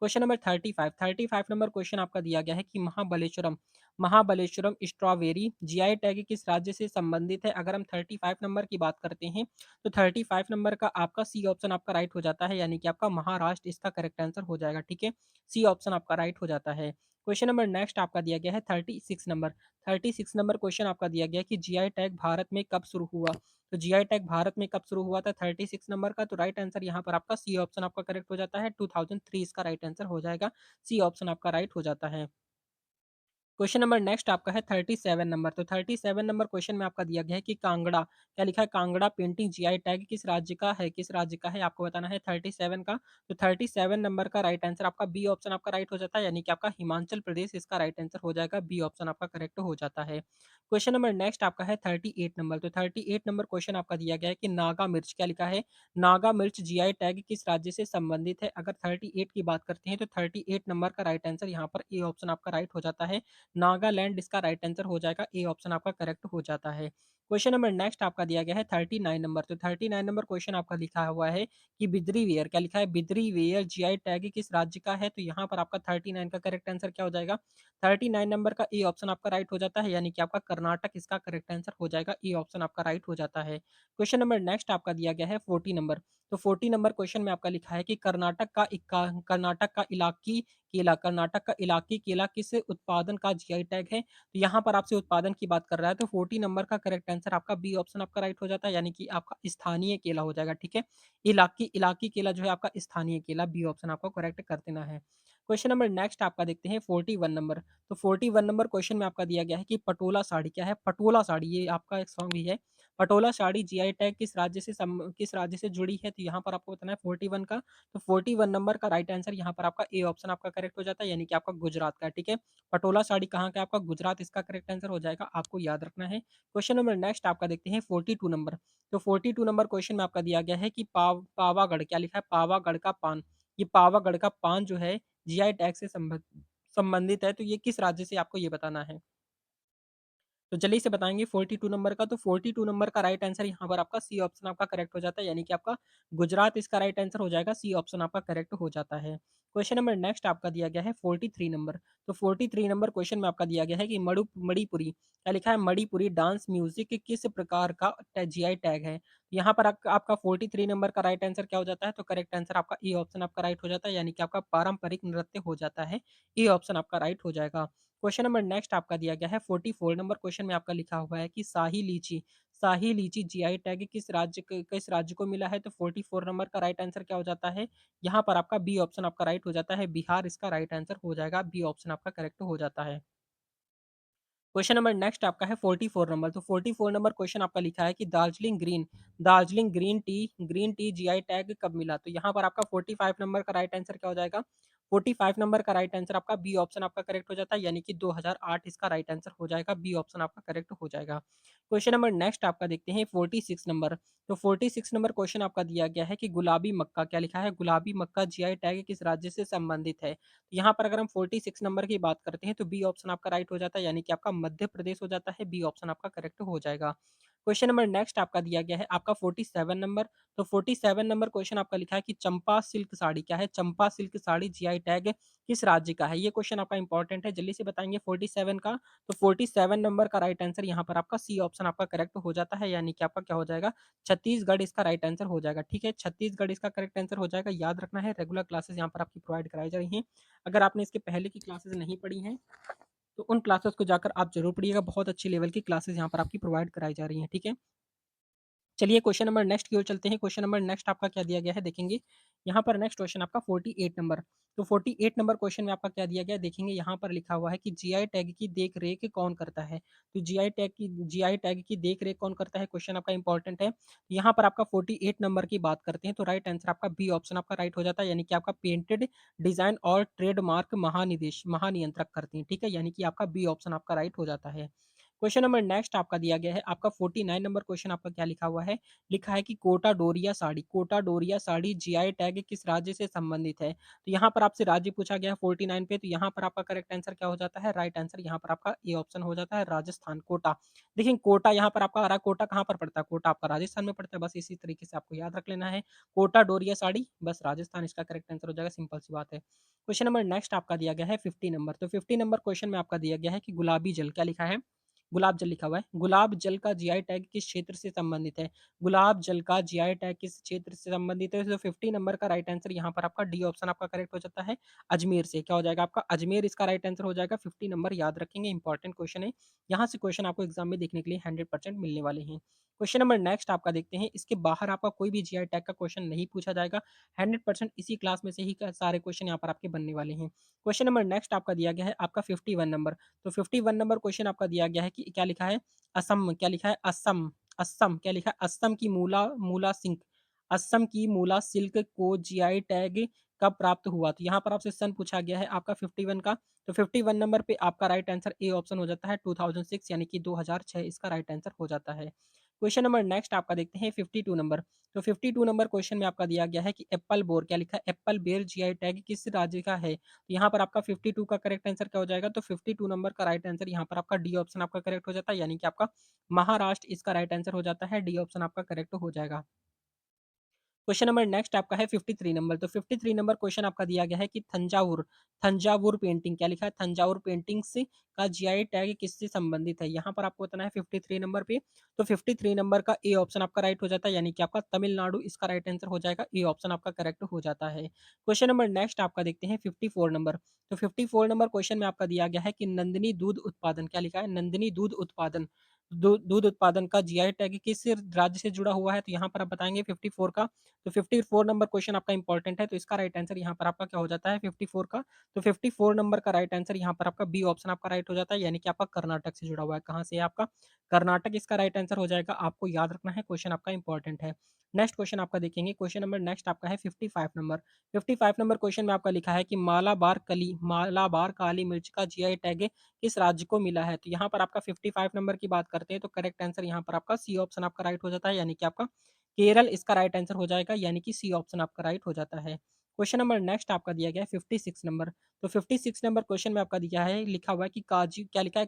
Speaker 1: क्वेश्चन नंबर 35 नंबर क्वेश्चन आपका दिया गया है कि महाबलेश्वरम स्ट्रॉबेरी जीआई टैग किस राज्य से संबंधित है? अगर हम 35 नंबर की बात करते हैं तो 35 नंबर का आपका सी ऑप्शन आपका राइट हो जाता है, यानी कि आपका महाराष्ट्र इसका करेक्ट आंसर हो जाएगा, ठीक है? सी ऑप्शन आपका राइट हो जाता है। क्वेश्चन नंबर नेक्स्ट आपका दिया गया है 36 नंबर। 36 नंबर क्वेश्चन आपका दिया गया है कि जीआई टैग भारत में कब शुरू हुआ? तो जीआई टैग भारत में कब शुरू हुआ था 36 नंबर का? तो राइट आंसर यहाँ पर आपका सी ऑप्शन आपका करेक्ट हो जाता है, 2003 इसका राइट आंसर हो जाएगा, सी ऑप्शन आपका राइट हो जाता है। क्वेश्चन नंबर नेक्स्ट आपका है 37 नंबर। तो 37 नंबर क्वेश्चन में आपका दिया गया है कि कांगड़ा, क्या लिखा है? कांगड़ा पेंटिंग जीआई टैग किस राज्य का है? किस राज्य का है आपको बताना है 37 का। तो 37 नंबर का राइट आंसर आपका बी ऑप्शन आपका राइट हो जाता है, यानी कि आपका हिमाचल प्रदेश इसका राइट आंसर हो जाएगा, बी ऑप्शन आपका करेक्ट हो जाता है। क्वेश्चन नंबर नेक्स्ट आपका है 38 नंबर। तो 38 नंबर क्वेश्चन आपका दिया गया है कि नागा मिर्च, क्या लिखा है? नागा मिर्च जीआई टैग किस राज्य से संबंधित है? अगर 38 की बात करते हैं तो 38 नंबर का राइट आंसर यहाँ पर ए ऑप्शन आपका राइट हो जाता है, नागालैंड इसका राइट आंसर हो जाएगा, ए ऑप्शन आपका करेक्ट हो जाता है। क्वेश्चन नंबर नेक्स्ट आपका दिया गया है 39 नंबर। तो 39 नंबर क्वेश्चन आपका लिखा हुआ है कि बिद्री वेयर, क्या लिखा है? बिद्री वेयर जीआई टैग किस राज्य का है? तो यहाँ पर आपका 39 का करेक्ट आंसर क्या हो जाएगा? 39 नंबर का ए ऑप्शन आपका राइट हो जाता है, यानी कि आपका कर्नाटक इसका करेक्ट आंसर हो जाएगा, ए ऑप्शन आपका राइट हो जाता है। क्वेश्चन नंबर नेक्स्ट आपका दिया गया है 40 नंबर। तो 40 नंबर क्वेश्चन में आपका लिखा है कि कर्नाटक का इलाकी केला किस उत्पादन का जीआई टैग है? तो यहाँ पर आपसे उत्पादन की बात कर रहा है, तो 40 नंबर का करेक्ट आंसर आपका बी ऑप्शन आपका राइट हो जाता है, यानी कि आपका स्थानीय केला हो जाएगा, ठीक है? इलाकी इलाकी केला जो है आपका स्थानीय केला, बी ऑप्शन आपको करेक्ट कर देना है। क्वेश्चन नंबर नेक्स्ट आपका देखते हैं 41 नंबर। तो 41 नंबर क्वेश्चन में आपका दिया गया है कि पटोला साड़ी क्या है? पटोला साड़ी ये आपका एक सॉन्ग भी है। पटोला साड़ी जीआई टैग किस राज्य से जुड़ी है? तो यहाँ पर आपको बताना है 41 का। तो 41 नंबर का राइट आंसर यहाँ पर आपका ए ऑप्शन आपका करेक्ट हो जाता है, यानी कि आपका गुजरात का है, ठीक है? पटोला साड़ी कहाँ का है? आपका गुजरात इसका करेक्ट आंसर हो जाएगा, आपको याद रखना है। क्वेश्चन नंबर नेक्स्ट आपका देखते हैं 42 नंबर। तो 42 नंबर क्वेश्चन में आपका दिया गया है कि पावागढ़ क्या लिखा है? पावागढ़ का पान। ये पावागढ़ का पान जो है जीआई टैग से संबंधित है, तो ये किस राज्य से आपको ये बताना है। तो जल्दी से बताएँगे 42 नंबर का, तो 42 नंबर का राइट आंसर यहाँ पर आपका सी ऑप्शन आपका करेक्ट हो जाता है, यानी कि आपका गुजरात इसका राइट आंसर हो जाएगा, सी ऑप्शन आपका करेक्ट हो जाता है। क्वेश्चन नंबर नेक्स्ट आपका दिया गया है 43 नंबर। तो 43 नंबर क्वेश्चन में आपका दिया गया है कि मणिपुरी क्या लिखा है? मणिपुरी डांस म्यूज़िक किस प्रकार का जीआई टैग है? यहाँ पर आपका 43 नंबर का राइट आंसर क्या हो जाता है? तो करेक्ट आंसर आपका ए ऑप्शन आपका राइट हो जाता है, यानी कि आपका पारंपरिक नृत्य हो जाता है। ए ऑप्शन आपका राइट हो जाएगा। क्वेश्चन नंबर नेक्स्ट आपका दिया गया है 44 नंबर क्वेश्चन में आपका लिखा हुआ है कि शाही लीची जीआई टैग किस राज्य को मिला है? तो 44 नंबर का राइट आंसर क्या हो जाता है? यहाँ पर आपका बी ऑप्शन आपका राइट हो जाता है, बिहार इसका राइट आंसर हो जाएगा, बी ऑप्शन आपका करेक्ट हो जाता है। क्वेश्चन नंबर नेक्स्ट आपका है 44 नंबर। तो 44 नंबर क्वेश्चन आपका लिखा है कि Darjeeling green tea GI tag कब मिला? तो यहाँ पर आपका 45 नंबर का राइट आंसर क्या हो जाएगा? 45 नंबर का राइट आंसर आपका बी ऑप्शन आपका करेक्ट हो जाता है, यानी कि 2008 इसका राइट आंसर हो जाएगा, बी ऑप्शन आपका करेक्ट हो जाएगा। क्वेश्चन नंबर नेक्स्ट आपका देखते हैं 46 नंबर। तो 46 नंबर क्वेश्चन आपका दिया गया है कि गुलाबी मक्का क्या लिखा है? गुलाबी मक्का जीआई टैग किस राज्य से संबंधित है? यहाँ पर अगर हम 46 नंबर की बात करते हैं तो बी ऑप्शन आपका राइट हो जाता है, यानी कि आपका मध्य प्रदेश हो जाता है, बी ऑप्शन आपका करेक्ट हो जाएगा। क्वेश्चन नंबर नेक्स्ट आपका दिया गया है आपका 47 नंबर। तो 47 नंबर क्वेश्चन आपका लिखा है कि चंपा सिल्क साड़ी क्या है? चंपा सिल्क साड़ी जीआई टैग किस राज्य का है? ये क्वेश्चन आपका इंपॉर्टेंट है, जल्दी से बताएंगे 47 का। तो 47 नंबर का राइट आंसर यहाँ पर आपका सी ऑप्शन आपका करेक्ट हो जाता है, यानी कि आपका क्या हो जाएगा? छत्तीसगढ़ इसका राइट आंसर हो जाएगा, ठीक है? छत्तीसगढ़ इसका करेक्ट आंसर हो जाएगा, याद रखना है। रेगुलर क्लासेस यहाँ पर आपकी प्रोवाइड कराई जा रही हैं। अगर आपने इसके पहले की क्लासेस नहीं पढ़ी हैं, तो उन क्लासेस को जाकर आप ज़रूर पढ़िएगा। बहुत अच्छी लेवल की क्लासेस यहाँ पर आपकी प्रोवाइड कराई जा रही हैं, ठीक है? चलिए क्वेश्चन नंबर नेक्स्ट की ओर चलते हैं। क्वेश्चन नंबर नेक्स्ट आपका क्या दिया गया है देखेंगे। यहाँ पर नेक्स्ट क्वेश्चन आपका 48 नंबर। तो 48 नंबर क्वेश्चन में आपका क्या दिया गया है देखेंगे। यहाँ पर लिखा हुआ है कि जीआई टैग की देख-रेख कौन करता है? तो जीआई टैग की देख-रेख कौन करता है? क्वेश्चन आपका इंपॉर्टेंट है। यहाँ पर आपका 48 नंबर की बात करते हैं तो राइट आंसर आपका बी ऑप्शन आपका राइट हो जाता है, यानी कि आपका पेटेंट डिज़ाइन और ट्रेडमार्क महानियंत्रक करते हैं, ठीक है? यानी कि आपका बी ऑप्शन आपका राइट हो जाता है। क्वेश्चन नंबर नेक्स्ट आपका दिया गया है आपका 49 नंबर क्वेश्चन आपका क्या लिखा हुआ है? लिखा है कि कोटा डोरिया साड़ी जीआई टैग किस राज्य से संबंधित है? तो यहाँ पर आपसे राज्य पूछा गया है 49 पे, तो यहाँ पर आपका करेक्ट आंसर क्या हो जाता है? राइट आंसर यहाँ पर आपका ए ऑप्शन हो जाता है, राजस्थान कोटा। देखिए कोटा यहाँ पर आपका आ रहा है, कोटा कहाँ पर पड़ता है? कोटा आपका राजस्थान में पड़ता है, बस इसी तरीके से आपको याद रख लेना है। कोटा डोरिया साड़ी बस राजस्थान इसका करेक्ट आंसर हो जाएगा, सिंपल सी बात है। क्वेश्चन नंबर नेक्स्ट आपका दिया गया है 50 नंबर। तो 50 नंबर क्वेश्चन में आपका दिया गया है कि गुलाबी जल क्या लिखा है? गुलाब जल लिखा हुआ है। गुलाब जल का जीआई टैग किस क्षेत्र से संबंधित है? गुलाब जल का जीआई टैग किस क्षेत्र से संबंधित है? तो 50 नंबर का राइट आंसर यहाँ पर आपका डी ऑप्शन आपका करेक्ट हो जाता है, अजमेर से। क्या हो जाएगा आपका? अजमेर इसका राइट आंसर हो जाएगा। 50 नंबर याद रखेंगे, इंपॉर्टेंट क्वेश्चन है। यहाँ से क्वेश्चन आपको एग्जाम में देखने के लिए 100% मिलने वाले हैं। क्वेश्चन नंबर नेक्स्ट आपका देखते हैं। इसके बाहर आपका कोई भी जीआई टैग का क्वेश्चन नहीं पूछा जाएगा। 100% इसी क्लास में से ही सारे क्वेश्चन यहाँ पर आपके बनने वाले हैं। क्वेश्चन नंबर नेक्स्ट आपका दिया गया है आपका 51 नंबर। तो 51 नंबर क्वेश्चन आपका दिया गया है कि क्या लिखा है? असम क्या लिखा है? असम क्या लिखा है? असम की मूला सिल्क को जीआई टैग कब प्राप्त हुआ? तो यहाँ पर आपसे सन पूछा गया है आपका 51 का। तो 51 नंबर पे आपका राइट आंसर ए ऑप्शन हो जाता है 2006, यानी कि 2006 इसका राइट आंसर हो जाता है। क्वेश्चन नंबर नेक्स्ट आपका देखते हैं 52 नंबर। तो 52 नंबर क्वेश्चन में आपका दिया गया है कि एप्पल बोर क्या लिखा है? एप्पल बेर जीआई टैग किस राज्य का है? तो यहाँ पर आपका 52 का करेक्ट आंसर क्या हो जाएगा? तो 52 नंबर का राइट आंसर यहाँ पर आपका डी ऑप्शन आपका करेक्ट हो जाता है, यानी कि आपका महाराष्ट्र इसका राइट आंसर हो जाता है, डी ऑप्शन आपका करेक्ट हो जाएगा। क्वेश्चन नंबर नेक्स्ट आपका है 53 नंबर। तो 53 नंबर क्वेश्चन आपका दिया गया है कि तंजावुर पेंटिंग क्या लिखा है? तंजावुर पेंटिंग्स का जीआई टैग किससे संबंधित है? यहाँ पर आपको बताना है 53 नंबर पे। तो 53 नंबर का ए ऑप्शन आपका राइट हो जाता है, यानी कि आपका तमिलनाडु इसका राइट आंसर हो जाएगा, ए ऑप्शन आपका करेक्ट हो जाता है। क्वेश्चन नंबर नेक्स्ट आपका देखते हैं 54 नंबर। तो 54 नंबर क्वेश्चन में आपका दिया गया है कि नंदिनी दूध उत्पादन क्या लिखा है? नंदिनी दूध उत्पादन दूध उत्पादन का जीआई टैग किस राज्य से जुड़ा हुआ है? तो यहाँ पर आप बताएँगे 54 का। तो 54 नंबर क्वेश्चन आपका इम्पोर्टेंट है, तो इसका राइट आंसर यहाँ पर आपका क्या हो जाता है 54 का। तो 54 नंबर का राइट आंसर यहाँ पर आपका बी ऑप्शन आपका राइट हो जाता है, यानी कि आपका कर्नाटक से जुड़ा हुआ है। कहाँ से है आपका? कर्नाटक इसका राइट आंसर हो जाएगा। आपको याद रखना है, क्वेश्चन आपका इम्पोर्टेंट है। नेक्स्ट क्वेश्चन आपका देखेंगे, क्वेश्चन नंबर नेक्स्ट आपका है 55 नंबर। 55 नंबर क्वेश्चन में आपका लिखा है कि मालाबार काली मिर्च का जीआई टैग किस राज्य को मिला है? तो यहाँ पर आपका 55 नंबर की बात करते हैं तो करेक्ट आंसर यहाँ पर आपका सी ऑप्शन आपका राइट हो जाता है, यानी कि आपका केरल इसका राइट आंसर हो जाएगा, यानी कि सी ऑप्शन आपका राइट हो जाता है। क्वेश्चन नंबर नेक्स्ट आपका दिया गया है 56 नंबर। तो 56 नंबर क्वेश्चन में आपका दिया है, लिखा हुआ है कि काजी क्या लिखा है,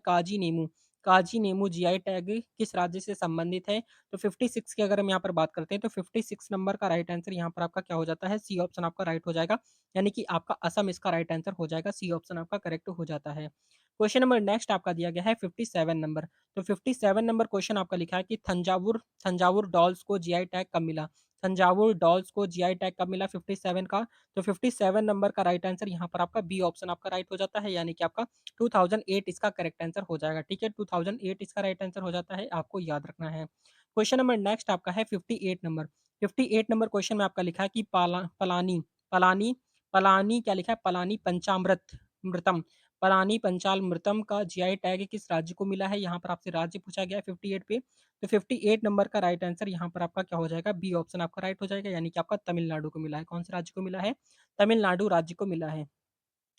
Speaker 1: काजी नींबू जीआई टैग किस राज्य से संबंधित है? तो 56 की अगर हम यहाँ पर बात करते हैं तो 56 नंबर का राइट आंसर यहाँ पर आपका क्या हो जाता है, सी ऑप्शन आपका राइट हो जाएगा, यानी कि आपका असम इसका राइट आंसर हो जाएगा, सी ऑप्शन आपका करेक्ट हो जाता है। क्वेश्चन नंबर नेक्स्ट आपका दिया गया है 57 नंबर। तो 57 नंबर क्वेश्चन आपका लिखा है कि थंजावुर थंजावुर डॉल्स को जीआई टैग कब मिला? थंजावुर डॉल्स को जीआई टैग कब मिला 57 का? तो 57 नंबर का राइट आंसर यहाँ पर आपका बी ऑप्शन आपका राइट हो जाता है, यानी कि आपका 2008 इसका करेक्ट आंसर हो जाएगा। ठीक है, 2008 इसका राइट आंसर हो जाता है, आपको याद रखना है। क्वेश्चन नंबर नेक्स्ट आपका है 58 नंबर। 58 नंबर क्वेश्चन में आपका लिखा है कि पलानी पलानी क्या लिखा है, पलानी पंचामृत मृतम पलानी पंचामृतम का जीआई टैग किस राज्य को मिला है? यहाँ पर आपसे राज्य पूछा गया है 58 पे। तो 58 नंबर का राइट आंसर यहाँ पर आपका क्या हो जाएगा, बी ऑप्शन आपका राइट हो जाएगा, यानी कि आपका तमिलनाडु को मिला है। कौन से राज्य को मिला है? तमिलनाडु राज्य को मिला है।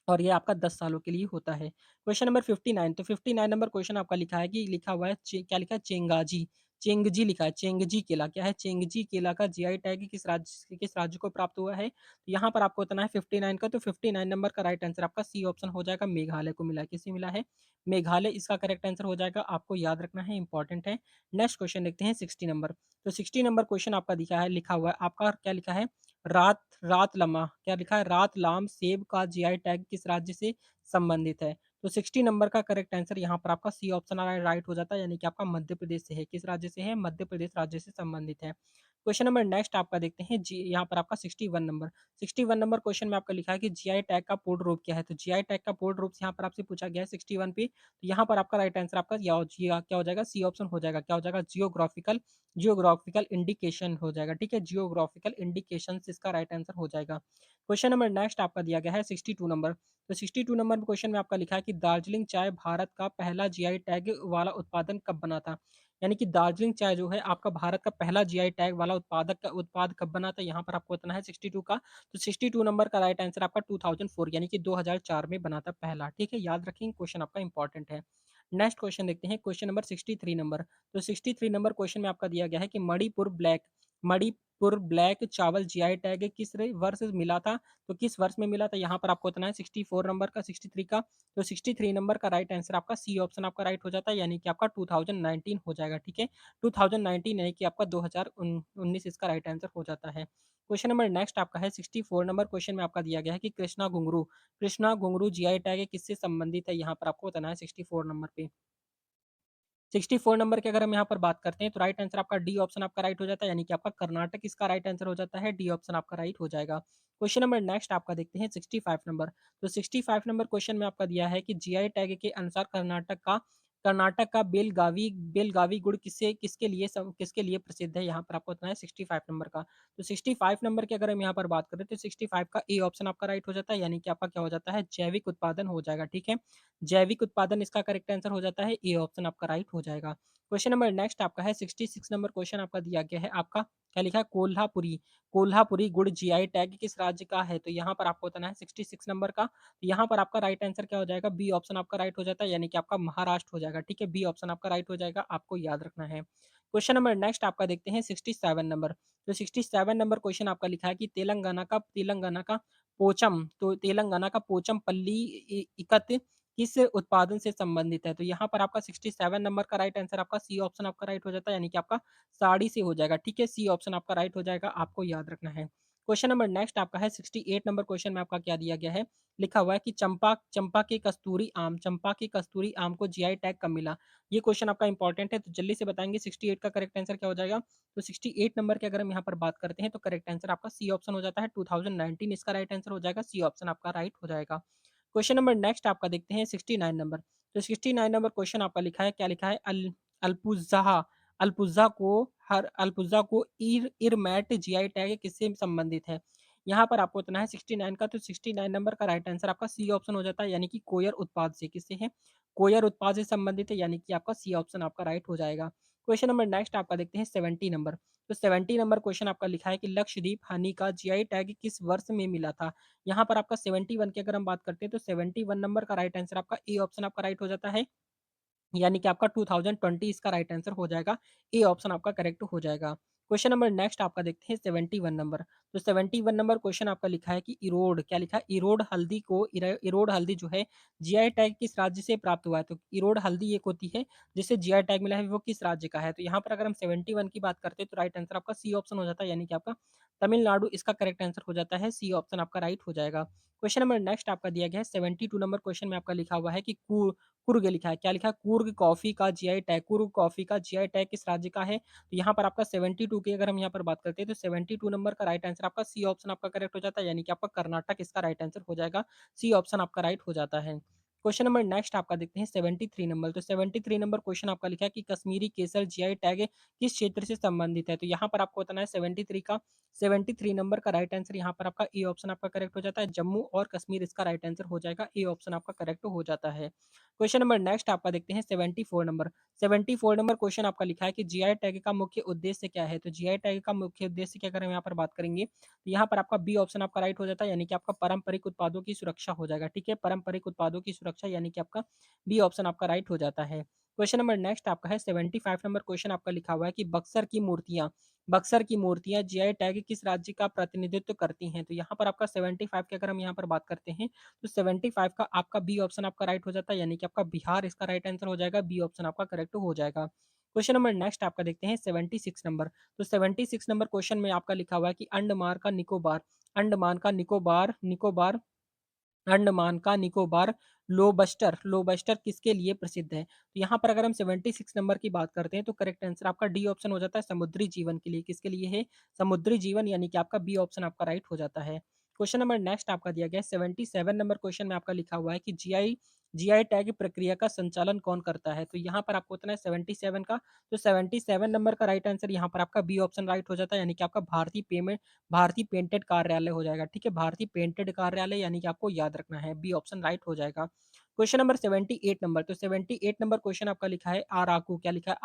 Speaker 1: और ये आपका 10 सालों के लिए होता है। क्वेश्चन नंबर 59, तो 59 नंबर क्वेश्चन आपका लिखा है कि लिखा हुआ है क्या लिखा है, चेंगजी लिखा है, चेंगजी केला क्या है, चेंगजी केला का जीआई टैग किस राज्य को प्राप्त हुआ है? तो यहाँ पर आपको बताना है 59 का, तो 59 नंबर का राइट आंसर आपका सी ऑप्शन हो जाएगा, मेघालय को मिला है। किसे मिला है? मेघालय इसका करेक्ट आंसर हो जाएगा, आपको याद रखना है, इंपॉर्टेंट है। नेक्स्ट क्वेश्चन देखते हैं 60 नंबर। तो 60 नंबर क्वेश्चन आपका दिखा है, लिखा हुआ है आपका क्या लिखा है, रात रातलमा क्या लिखा है, रातलाम सेब का जीआई टैग किस राज्य से संबंधित है? तो 60 नंबर का करेक्ट आंसर यहाँ पर आपका सी ऑप्शन राइट हो जाता है, यानी कि आपका मध्य प्रदेश से है। किस राज्य से है? मध्य प्रदेश राज्य से संबंधित है। क्वेश्चन नंबर नेक्स्ट आपका देखते हैं जी, यहाँ पर आपका 61 नंबर। 61 नंबर क्वेश्चन में आपका लिखा है कि जीआई टैग का पूर्ण रूप क्या है? तो जीआई टैग का पूर्ण रूप यहाँ पर आपसे पूछा गया है 61 पे। तो यहाँ पर आपका राइट आंसर आपका क्या हो जाएगा, सी ऑप्शन हो जाएगा। क्या हो जाएगा? जियोग्राफिकल जियोग्राफिकल इंडिकेशन हो जाएगा। ठीक है, जियोग्राफिकल इंडिकेशन इसका राइट आंसर हो जाएगा। क्वेश्चन नंबर नेक्स्ट आपका दिया गया है 62 नंबर। तो 62 नंबर क्वेश्चन में आपका लिखा है कि दार्जिलिंग चाय भारत का पहला जीआई टैग वाला उत्पादन कब बना था? यानी कि दार्जिलिंग चाय जो है आपका भारत का पहला जीआई टैग वाला उत्पाद कब बना था? यहाँ पर आपको बताना है 62 का। तो 62 नंबर का राइट आंसर आपका 2004 यानी कि 2004 में बना था पहला। ठीक है, याद रखेंगे, क्वेश्चन आपका इंपॉर्टेंट है। नेक्स्ट क्वेश्चन देखते हैं, क्वेश्चन नंबर 63 नंबर। तो 63 नंबर क्वेश्चन में आपका दिया गया है कि मणिपुर ब्लैक चावल जीआई टैग वर्ष मिला था? तो किस वर्ष में मिला था? यहाँ पर आपको बताना है 64 नंबर का, 63 का। तो 63 नंबर का राइट आंसर आपका सी ऑप्शन आपका राइट हो जाता है, यानी कि आपका 2019 हो जाएगा। ठीक है, 2019 यानी कि आपका 2019 इसका राइट आंसर हो जाता है। क्वेश्चन नंबर नेक्स्ट आपका है 64 नंबर क्वेश्चन में आपका दिया गया है कि कृष्णा घुंगरू जीआई टैग किससे संबंधित है? यहाँ पर आपको बताना है 64 नंबर पे। 64 नंबर की अगर हम यहाँ पर बात करते हैं तो राइट आंसर आपका डी ऑप्शन आपका राइट हो जाता है, यानी कि आपका कर्नाटक इसका राइट आंसर हो जाता है, डी ऑप्शन आपका राइट हो जाएगा। क्वेश्चन नंबर नेक्स्ट आपका देखते हैं 65 नंबर। तो 65 नंबर क्वेश्चन में आपका दिया है कि जीआई टैग के अनुसार कर्नाटक का बेलगावी गुड़ किसके लिए प्रसिद्ध है? यहाँ पर आपको बताना है 65 नंबर का। तो 65 नंबर की अगर हम यहाँ पर बात करें तो 65 का ए ऑप्शन आपका राइट हो जाता है, यानी कि आपका क्या हो जाता है, जैविक उत्पादन हो जाएगा। ठीक है, जैविक उत्पादन इसका करेक्ट आंसर हो जाता है, ए ऑप्शन आपका राइट हो जाएगा। क्वेश्चन नंबर नेक्स्ट आपका है 66 नंबर क्वेश्चन आपका दिया गया है आपका क्या लिखा है, कोल्हापुरी गुड़ जीआई टैग किस राज्य का है? तो यहाँ पर आपको बताना है 66 नंबर का। तो यहाँ पर आपका राइट आंसर क्या हो जाएगा, बी ऑप्शन आपका राइट हो जाता है, यानी कि आपका महाराष्ट्र हो जाएगा। ठीक है, बी ऑप्शन आपका राइट हो जाएगा, आपको याद रखना है। क्वेश्चन नंबर नेक्स्ट आपका देखते हैं 67 नंबर। तो 67 नंबर क्वेश्चन आपका लिखा है कि तेलंगाना का पोचमपल्ली इकत किस उत्पादन से संबंधित है? तो यहाँ पर आपका 67 नंबर का राइट आंसर आपका सी ऑप्शन आपका राइट हो जाता है, यानी कि आपका साड़ी से हो जाएगा। ठीक है, सी ऑप्शन आपका राइट हो जाएगा, आपको याद रखना है। क्वेश्चन नंबर नेक्स्ट आपका है 68 नंबर क्वेश्चन में आपका क्या दिया गया है, लिखा हुआ है कि चंपा के कस्तूरी आम को जीआई टैग कब मिला? ये क्वेश्चन आपका इंपॉर्टेंट है, तो जल्दी से बताएंगे 68 का करेक्ट आंसर क्या हो जाएगा। तो 68 नंबर के अगर हम यहाँ पर बात करते हैं तो करेक्ट आंसर आपका सी ऑप्शन हो जाता है, 2019 इसका राइट आंसर हो जाएगा, सी ऑप्शन आपका राइट हो जाएगा। क्वेश्चन नंबर नेक्स्ट आपका देखते हैं 69 नंबर। तो 69 नंबर क्वेश्चन आपका लिखा है, क्या लिखा है, अल्पुज़्ज़ाह अल्पुज़्ज़ा को अल्पुज़्ज़ा को इरमैट जीआई टैग किससे संबंधित है? यहाँ पर आपको बताना है 69 का, तो 69 नंबर का राइट आंसर आपका सी ऑप्शन हो जाता है, यानी कि कोयर उत्पाद से। किससे है? कोयर उत्पाद से संबंधित है, यानी कि आपका सी ऑप्शन आपका राइट हो जाएगा। क्वेश्चन नंबर नेक्स्ट आपका देखते हैं 70 नंबर। तो 70 नंबर क्वेश्चन आपका लिखा है कि लक्षद्वीप हनी का जीआई टैग किस वर्ष में मिला था? यहाँ पर आपका 71 की अगर हम बात करते हैं तो 71 नंबर का राइट आंसर आपका ए ऑप्शन आपका राइट हो जाता है। यानी कि आपका 2020 इसका राइट आंसर हो जाएगा। ए ऑप्शन आपका करेक्ट हो जाएगा। क्वेश्चन नंबर नेक्स्ट आपका देखते हैं 71 नंबर। तो 71 नंबर क्वेश्चन आपका लिखा है कि इरोड क्या लिखा है? इरोड हल्दी जो है जीआई टैग किस राज्य से प्राप्त हुआ है? तो इरोड हल्दी एक होती है जिसे जीआई टैग मिला है, वो किस राज्य का है? तो यहाँ पर अगर हम 71 की बात करते हैं तो राइट आंसर आपका सी ऑप्शन हो जाता है, यानी कि आपका तमिलनाडु इसका करेक्ट आंसर हो जाता है। सी ऑप्शन आपका राइट हो जाएगा। क्वेश्चन नंबर नेक्स्ट आपका दिया गया है 72 नंबर क्वेश्चन में आपका लिखा हुआ है कि कुर्ग लिखा है, क्या लिखा है? कुर्ग कॉफ़ी का जीआई टैग, कुर्ग कॉफ़ी का जीआई टैग किस राज्य का है? तो यहाँ पर आपका 72 की अगर हम यहाँ पर बात करते हैं तो 72 नंबर का राइट आंसर आपका सी ऑप्शन आपका करेक्ट हो जाता है, यानी कि आपका कर्नाटक इसका राइट आंसर हो जाएगा। सी ऑप्शन आपका राइट हो जाता है। क्वेश्चन नंबर नेक्स्ट आपका देखते हैं 73 नंबर। तो 73 नंबर क्वेश्चन आपका लिखा है कि कश्मीरी केसर जीआई टैग किस क्षेत्र से संबंधित है? तो यहाँ पर आपको बताना है 73 नंबर का राइट आंसर यहाँ पर आपका ए ऑप्शन आपका करेक्ट हो जाता है। जम्मू और कश्मीर इसका राइट आंसर हो जाएगा। ए ऑप्शन आपका करेक्ट हो जाता है। क्वेश्चन नंबर नेक्स्ट आपका देखते हैं 74 नंबर। 74 नंबर क्वेश्चन आपका लिखा है कि जीआई टैग का मुख्य उद्देश्य क्या है? तो जीआई टैग का मुख्य उद्देश्य क्या, अगर हम यहाँ पर बात करेंगे तो यहाँ पर आपका बी ऑप्शन आपका राइट हो जाता है, यानी कि आपका पारंपरिक उत्पादों की सुरक्षा हो जाएगा। ठीक है, पारंपरिक उत्पादों की सुरक्षा, यानी कि आपका बी ऑप्शन आपका राइट हो जाता है। क्वेश्चन नंबर नेक्स्ट आपका है 75 नंबर क्वेश्चन आपका लिखा हुआ है कि बक्सर की मूर्तियां जीआई टैग किस राज्य का प्रतिनिधित्व करती हैं? तो यहाँ पर आपका 75 की अगर हम यहाँ पर बात करते हैं तो 75 का आपका बी ऑप्शन आपका राइट हो जाता है, यानी कि आपका बिहार इसका राइट आंसर हो जाएगा। बी ऑप्शन आपका करेक्ट हो जाएगा। क्वेश्चन नंबर नेक्स्ट आपका देखते हैं 76 नंबर। तो 76 नंबर क्वेश्चन में आपका लिखा हुआ है कि अंडमान का निकोबार लोबस्टर किसके लिए प्रसिद्ध है? तो यहाँ पर अगर हम 76 नंबर की बात करते हैं तो करेक्ट आंसर आपका डी ऑप्शन हो जाता है, समुद्री जीवन के लिए। किसके लिए है? समुद्री जीवन, यानी कि आपका बी ऑप्शन आपका राइट हो जाता है। क्वेश्चन नंबर नेक्स्ट आपका दिया गया है 77 नंबर क्वेश्चन में आपका लिखा हुआ है कि जीआई जीआई टैग प्रक्रिया का संचालन कौन करता है? तो यहाँ पर आपको उतना है 77 का, तो 77 नंबर का राइट आंसर यहाँ पर आपका बी ऑप्शन राइट हो जाता है, यानी कि आपका भारतीय पेटेंट कार्यालय हो जाएगा। ठीक है, भारतीय पेटेंट कार्यालय, यानी कि आपको याद रखना है। बी ऑप्शन राइट हो जाएगा। Question number 78 number. तो 78 नंबर क्वेश्चन आपका लिखा है आराकू, क्या लिखा है?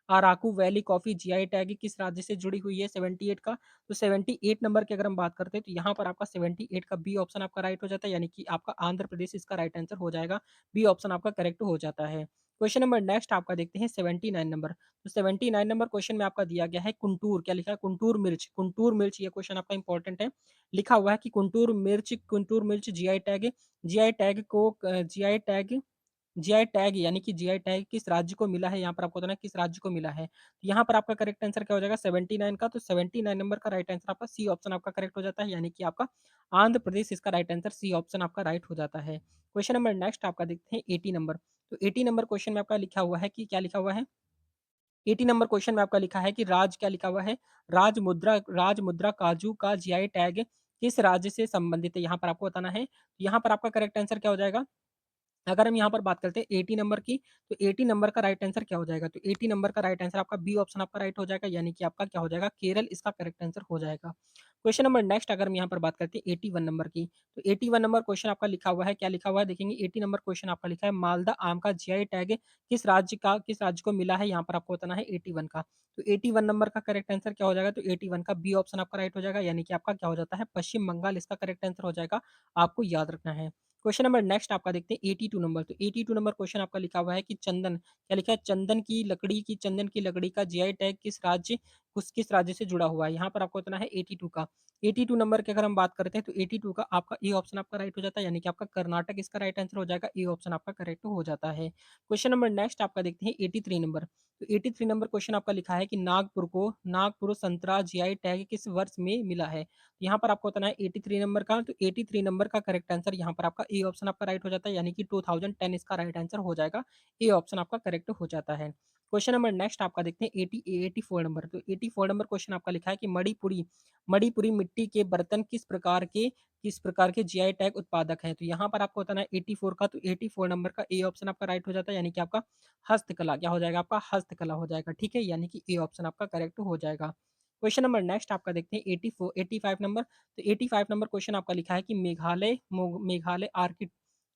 Speaker 1: आराकू वैली कॉफी जीआई टैग किस राज्य से जुड़ी हुई है 78 का? तो 78 नंबर की अगर हम बात करते हैं तो यहाँ पर आपका 78 का बी ऑप्शन आपका राइट हो जाता है, यानी कि आपका आंध्र प्रदेश इसका राइट आंसर हो जाएगा। बी ऑप्शन आपका करेक्ट हो जाता है। क्वेश्चन नंबर नेक्स्ट आपका देखते हैं 79 नंबर। तो 79 नंबर क्वेश्चन में आपका दिया गया है कुंटूर, क्या लिखा है? कुंटूर मिर्च ये क्वेश्चन आपका इंपॉर्टेंट है। लिखा हुआ है कि कुंटूर मिर्च जीआई टैग को जीआई टैग, यानी कि जीआई टैग किस राज्य को मिला है? यहाँ पर आपको बताना है किस राज्य को मिला है। तो यहाँ पर आपका करेक्ट आंसर क्या हो जाएगा 79 का, तो 79 नंबर का राइट आंसर आपका सी ऑप्शन आपका करेक्ट हो जाता है, यानी कि आपका आंध्र प्रदेश इसका राइट आंसर सी ऑप्शन आपका राइट हो जाता है। क्वेश्चन नंबर नेक्स्ट आपका देखते हैं 80 नंबर। तो 80 नंबर क्वेश्चन में आपका लिखा हुआ है कि क्या लिखा हुआ है? 80 नंबर क्वेश्चन में आपका लिखा है कि क्या लिखा हुआ है? राज मुद्रा काजू का जीआई टैग किस राज्य से संबंधित है? यहाँ पर आपको बताना है। यहाँ पर आपका करेक्ट आंसर क्या हो जाएगा? अगर हम यहाँ पर बात करते हैं 80 नंबर की, तो 80 नंबर का राइट आंसर क्या हो जाएगा? तो 80 नंबर का राइट आंसर आपका बी ऑप्शन आपका राइट हो जाएगा, यानी कि आपका क्या हो जाएगा? केरल इसका करेक्ट आंसर हो जाएगा। क्वेश्चन नंबर नेक्स्ट अगर हम यहाँ पर बात करते हैं 81 नंबर की, तो 81 नंबर क्वेश्चन आपका लिखा हुआ है, क्या लिखा हुआ है देखेंगे? 80 नंबर क्वेश्चन आपका लिखा है मालदा आम का जीआई टैग किस राज्य को मिला है? यहाँ पर आपको बताना है 81 का। तो 81 नंबर का करेक्ट आंसर क्या हो जाएगा? तो 81 का बी ऑप्शन आपका राइट हो जाएगा, यानी कि आपका क्या हो जाता है? पश्चिम बंगाल इसका करेक्ट आंसर हो जाएगा। आपको याद रखना है। क्वेश्चन नंबर नेक्स्ट आपका देखते हैं 82 नंबर। तो 82 नंबर क्वेश्चन आपका लिखा हुआ है कि क्या लिखा है? चंदन की लकड़ी का जीआई टैग किस राज्य से जुड़ा हुआ है? यहाँ पर आपको बताना है 82 का। 82 नंबर की अगर हम बात करते हैं तो 82 का आपका ए ऑप्शन आपका राइट हो जाता है, यानी कि आपका कर्नाटक इसका राइट आंसर हो जाएगा। ए ऑप्शन आपका करेक्ट हो जाता है। क्वेश्चन नंबर नेक्स्ट आपका देखते हैं 83 नंबर। तो 83 नंबर क्वेश्चन आपका लिखा है कि नागपुर संतरा जीआई टैग किस वर्ष में मिला है? यहाँ पर आपको बताना है 83 नंबर का, तो 83 नंबर का करेक्ट आंसर यहाँ पर आपका ए ऑप्शन आपका राइट हो जाता है, यानी कि 2010 इसका राइट आंसर हो जाएगा। ए ऑप्शन आपका करेक्ट हो जाता है। क्वेश्चन नंबर नेक्स्ट आपका देखते हैं 84 नंबर। तो 84 नंबर क्वेश्चन आपका लिखा है कि मणिपुरी मणिपुरी मिट्टी के बर्तन किस प्रकार के जीआई टैग उत्पादक हैं? तो यहाँ पर आपको बताना है 84 का, तो 84 नंबर का ए ऑप्शन आपका राइट हो जाता है, यानी कि आपका हस्तकला क्या हो जाएगा? आपका हस्तकला हो जाएगा, ठीक है? यानी कि ए ऑप्शन आपका करेक्ट हो जाएगा। क्वेश्चन नंबर नेक्स्ट आपका देखते हैं 84 85 नंबर। तो 85 नंबर क्वेश्चन आपका लिखा है कि मेघालय आर्किड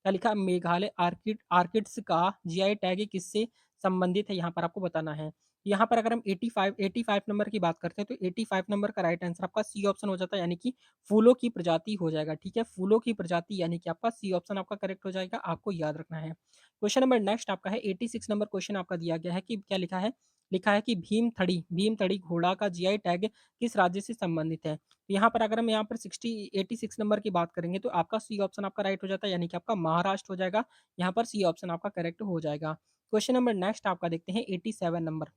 Speaker 1: क्या लिखा है? मेघालय आर्किड्स का जीआई टैग किससे संबंधित है? यहाँ पर आपको बताना है। यहाँ पर अगर हम 85 नंबर की बात करते हैं, तो 85 नंबर का राइट आंसर आपका सी ऑप्शन हो जाता है, यानी कि फूलों की प्रजाति हो जाएगा, ठीक है? फूलों की प्रजाति यानी कि आपका सी ऑप्शन आपका करेक्ट हो जाएगा, आपको याद रखना है। क्वेश्चन नंबर नेक्स्ट आपका है 86 नंबर क्वेश्चन आपका दिया गया है कि क्या लिखा है? लिखा है कि भीमथड़ी घोड़ा का जीआई टैग किस राज्य से संबंधित है? तो यहाँ पर अगर हम यहाँ पर 86 नंबर की बात करेंगे, तो आपका सी ऑप्शन आपका राइट हो जाता है, यानी कि आपका महाराष्ट्र हो जाएगा। यहाँ पर सी ऑप्शन आपका करेक्ट हो जाएगा। क्वेश्चन नंबर नेक्स्ट आपका देखते हैं 87 नंबर।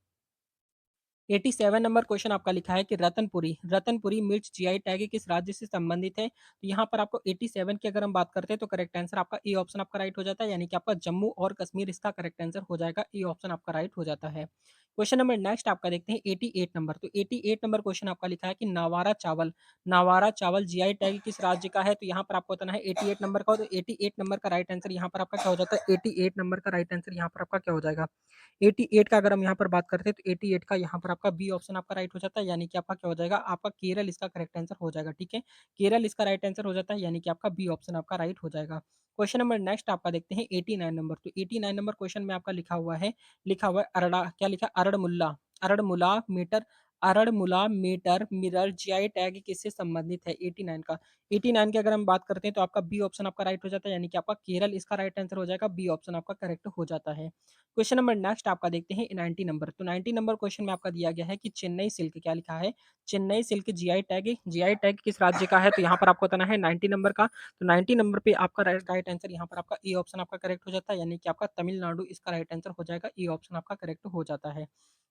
Speaker 1: 87 नंबर क्वेश्चन आपका लिखा है कि रतनपुरी मिर्च जीआई टैग किस राज्य से संबंधित है? तो यहाँ पर आपको 87 की अगर हम बात करते हैं, तो करेक्ट आंसर आपका ए ऑप्शन आपका राइट हो जाता है, यानी कि आपका जम्मू और कश्मीर इसका करेक्ट आंसर हो जाएगा, ए ऑप्शन आपका राइट हो जाता है। क्वेश्चन नंबर नेक्स्ट आपका देखते हैं 88 नंबर। तो 88 नंबर क्वेश्चन आपका लिखा है कि नावारा चावल जीआई टैग किस राज्य का है? तो यहाँ पर आपको बताना है 88 नंबर का, तो 88 नंबर का राइट आंसर यहाँ पर आपका क्या हो जाता है? 88 नंबर का राइट आंसर यहाँ पर आपका क्या हो जाएगा? 88 का अगर हम यहाँ पर बात करते हैं, तो 88 का यहाँ पर आपका बी ऑप्शन आपका राइट हो जाता है, यानी कि आपका क्या हो जाएगा? आपका केरल इसका करेक्ट आंसर हो जाएगा, ठीक है? केरल इसका राइट आंसर हो जाता है, यानी कि आपका बी ऑप्शन आपका राइट हो जाएगा। क्वेश्चन नंबर नेक्स्ट आपका देखते हैं 89 नंबर। तो 89 नंबर क्वेश्चन में आपका लिखा हुआ है अरड़ा क्या लिखा है? अरड़मुला मेटर मिरर जीआई टैग किससे संबंधित है? 89 का। 89 की अगर हम बात करते हैं, तो आपका बी ऑप्शन आपका राइट हो जाता है, यानी कि आपका केरल इसका राइट आंसर हो जाएगा, बी ऑप्शन आपका करेक्ट हो जाता है। क्वेश्चन नंबर नेक्स्ट आपका देखते हैं 90 नंबर। तो 90 नंबर क्वेश्चन में आपका दिया गया है कि चेन्नई सिल्क क्या लिखा है? चेन्नई सिल्क जीआई टैग किस राज्य का है? तो यहाँ पर आपको बताना है 90 नंबर का। तो 90 नंबर पे आपका राइट राइट आंसर यहाँ पर आपका ए ऑप्शन आपका करेक्ट हो जाता है, यानी कि आपका तमिलनाडु इसका राइट आंसर हो जाएगा, ए ऑप्शन आपका करेक्ट हो जाता है।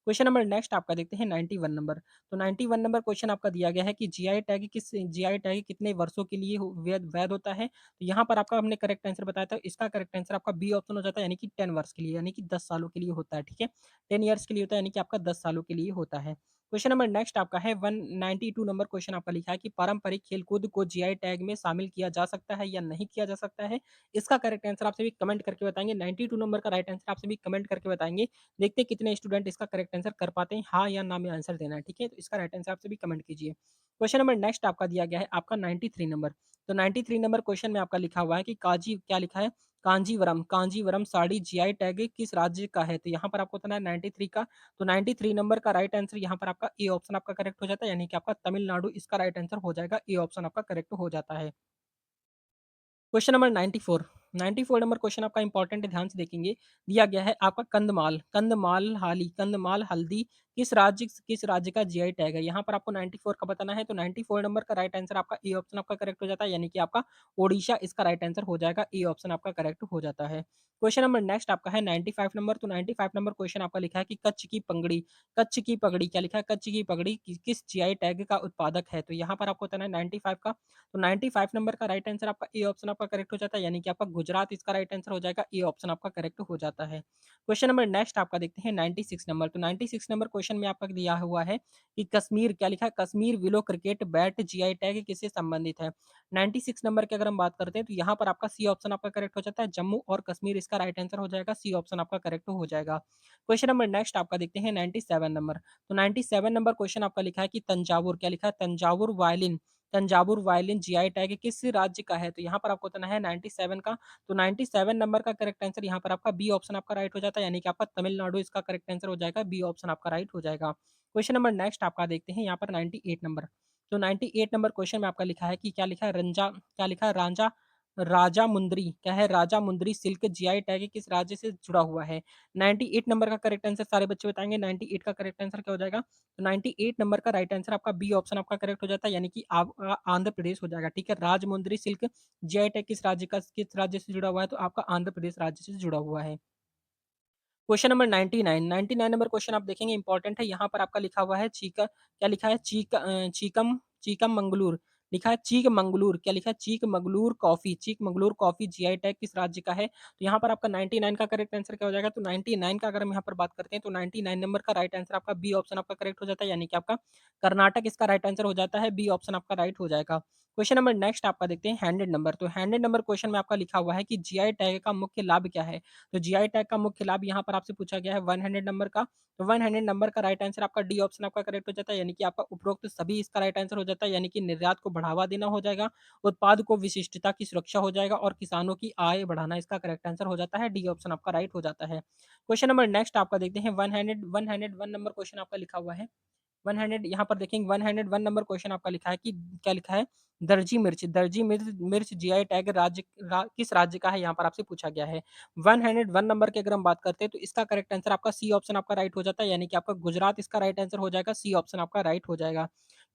Speaker 1: क्वेश्चन नंबर नेक्स्ट आपका देखते हैं 91 नंबर। तो 91 नंबर क्वेश्चन आपका दिया गया है कि जीआई टैग कितने वर्षों के लिए वैध वैध होता है? तो यहाँ पर आपका हमने करेक्ट आंसर बताया था, इसका करेक्ट आंसर आपका बी ऑप्शन हो जाता है, यानी कि 10 वर्ष के लिए, यानी कि 10 सालों के लिए होता है, ठीक है? 10 ईयर्स के लिए होता है, यानी कि आपका 10 सालों के लिए होता है। क्वेश्चन नंबर नेक्स्ट आपका है 192 नंबर क्वेश्चन आपका लिखा है कि पारंपरिक खेलकूद को जीआई टैग में शामिल किया जा सकता है या नहीं किया जा सकता है? इसका करेक्ट आंसर आप सभी कमेंट करके बताएंगे। 92 नंबर का राइट आंसर आप सभी कमेंट करके बताएंगे। देखते हैं कितने स्टूडेंट इसका करेक्ट आंसर कर पाते हैं, हाँ या ना में आंसर देना है, ठीक है? तो इसका राइट आंसर आप सभी कमेंट कीजिए। क्वेश्चन नंबर नेक्स्ट आपका दिया गया है आपका 93 नंबर। तो 93 नंबर क्वेश्चन में आपका लिखा हुआ है कि काजी क्या लिखा है? कांजीवरम साड़ी जीआई टैग किस राज्य का है? तो यहाँ पर आपको बताना है 93 का। तो 93 नंबर का राइट आंसर यहाँ पर आपका ए ऑप्शन आपका करेक्ट हो जाता है, यानी कि आपका तमिलनाडु इसका राइट आंसर हो जाएगा, ए ऑप्शन आपका करेक्ट हो जाता है। Question number 94। 94 नंबर क्वेश्चन आपका इंपॉर्टेंट है, ध्यान से देखेंगे। दिया गया है आपका कंदमाल हल्दी किस राज्य का जीआई टैग है? यहाँ पर आपको 94 का बताना है, तो 94 नंबर का राइट आंसर आपका ए ऑप्शन आपका करेक्ट हो जाता है, यानी कि आपका ओडिशा इसका राइट आंसर हो जाएगा, ए ऑप्शन आपका करेक्ट हो जाता है। क्वेश्चन नंबर नेक्स्ट आपका है 95 नंबर। तो 95 नंबर क्वेश्चन आपका लिखा है कि कच्छ की पगड़ी क्या लिखा है? कच्छ की पगड़ी किस जीआई टैग का उत्पादक है? तो यहाँ पर आपको बताना है 95 का। तो 95 नंबर का राइट आंसर आपका ए ऑप्शन आपका करेक्ट हो जाता है, यानी कि आपका गुजरात इसका राइट आंसर हो जाएगा, ए ऑप्शन आपका करेक्ट हो जाता है। क्वेश्चन नंबर नेक्स्ट आपका देखते हैं 96 नंबर। तो 96 नंबर क्वेश्चन में आपका दिया हुआ है कि कश्मीर क्या लिखा है? Kashmir willow cricket bat GI tag किससे संबंधित है? 96 नंबर की अगर हम बात करते हैं, तो यहाँ पर आपका सी ऑप्शन आपका करेक्ट हो जाता है, जम्मू और कश्मीर इसका राइट आंसर हो जाएगा, सी ऑप्शन आपका करेक्ट हो जाएगा। क्वेश्चन नंबर नेक्स्ट आपका देखते हैं 97 नंबर। तो 97 नंबर क्वेश्चन आपका लिखा है कि तंजावुर क्या लिखा है? तंजावुर वायलिन जीआई टैग किस राज्य का है? तो यहाँ पर आपको बताना है 97 का। तो 97 नंबर का करेक्ट आंसर यहाँ पर आपका बी ऑप्शन आपका राइट हो जाता है, यानी कि आपका तमिलनाडु इसका करेक्ट आंसर हो जाएगा, बी ऑप्शन आपका राइट हो जाएगा। क्वेश्चन नंबर नेक्स्ट आपका देखते हैं यहाँ पर 98 नंबर। तो 98 नंबर क्वेश्चन में आपका लिखा है कि क्या लिखा है? राजा मुंदरी क्या है? राजा मुंदरी सिल्क जीआई टैग किस राज्य से जुड़ा हुआ है? 98 नंबर का करेक्ट आंसर सारे बच्चे बताएंगे। 98 का करेक्ट आंसर क्या हो जाएगा? तो 98 नंबर का राइट आंसर आपका बी ऑप्शन आपका करेक्ट हो जाता है, यानी कि आपका आंध्र प्रदेश हो जाएगा, ठीक है? राजमुंदरी सिल्क जीआई टैग किस राज्य से जुड़ा हुआ है? तो आपका आंध्र प्रदेश राज्य से जुड़ा हुआ है। Question number 99। 99 नंबर क्वेश्चन आप देखेंगे इंपॉर्टेंट है, यहाँ पर आपका लिखा हुआ है चीका क्या लिखा है? चीकम मंगलूर लिखा है चीकमंगलूर, क्या लिखा है? चीकमंगलूर कॉफ़ी, चीकमंगलूर कॉफ़ी जीआई टैग किस राज्य का है? तो यहाँ पर आपका 99 का करेक्ट आंसर क्या हो जाएगा? तो 99 का अगर हम यहाँ पर बात करते हैं तो 99 नंबर का राइट आंसर आपका बी ऑप्शन आपका करेक्ट हो जाता है, यानी कि आपका कर्नाटक इसका राइट आंसर हो जाता है, बी ऑप्शन आपका राइट हो जाएगा। क्वेश्चन नंबर नेक्स्ट आपका देखते हैं 100 नंबर। तो 100 नंबर क्वेश्चन में आपका लिखा हुआ है कि जीआई टैग का मुख्य लाभ क्या है? तो जीआई टैग का मुख्य लाभ यहाँ पर आपसे पूछा गया है 100 नंबर का। तो 100 नंबर का राइट आंसर आपका डी ऑप्शन आपका करेक्ट हो जाता है, यानी कि आपका उपरोक्त सभी इसका राइट आंसर हो जाता है, यानी कि निर्यात को बढ़ावा देना हो जाएगा, उत्पाद को विशिष्टता की सुरक्षा हो जाएगा और किसानों की आय बढ़ाना इसका करेक्ट आंसर हो जाता है, डी ऑप्शन आपका राइट हो जाता है। क्वेश्चन नंबर नेक्स्ट आपका देखते हैं 101 नंबर क्वेश्चन आपका लिखा हुआ है। 100 यहाँ पर देखेंगे 101 नंबर क्वेश्चन आपका लिखा है कि क्या लिखा है? दर्जी मिर्च मिर्च जीआई टैग किस राज्य का है? यहाँ पर आपसे पूछा गया है। 101 नंबर की अगर हम बात करते हैं तो इसका करेक्ट आंसर आपका सी ऑप्शन आपका राइट हो जाता है, यानी कि आपका गुजरात इसका राइट आंसर हो जाएगा, सी ऑप्शन आपका राइट हो जाएगा।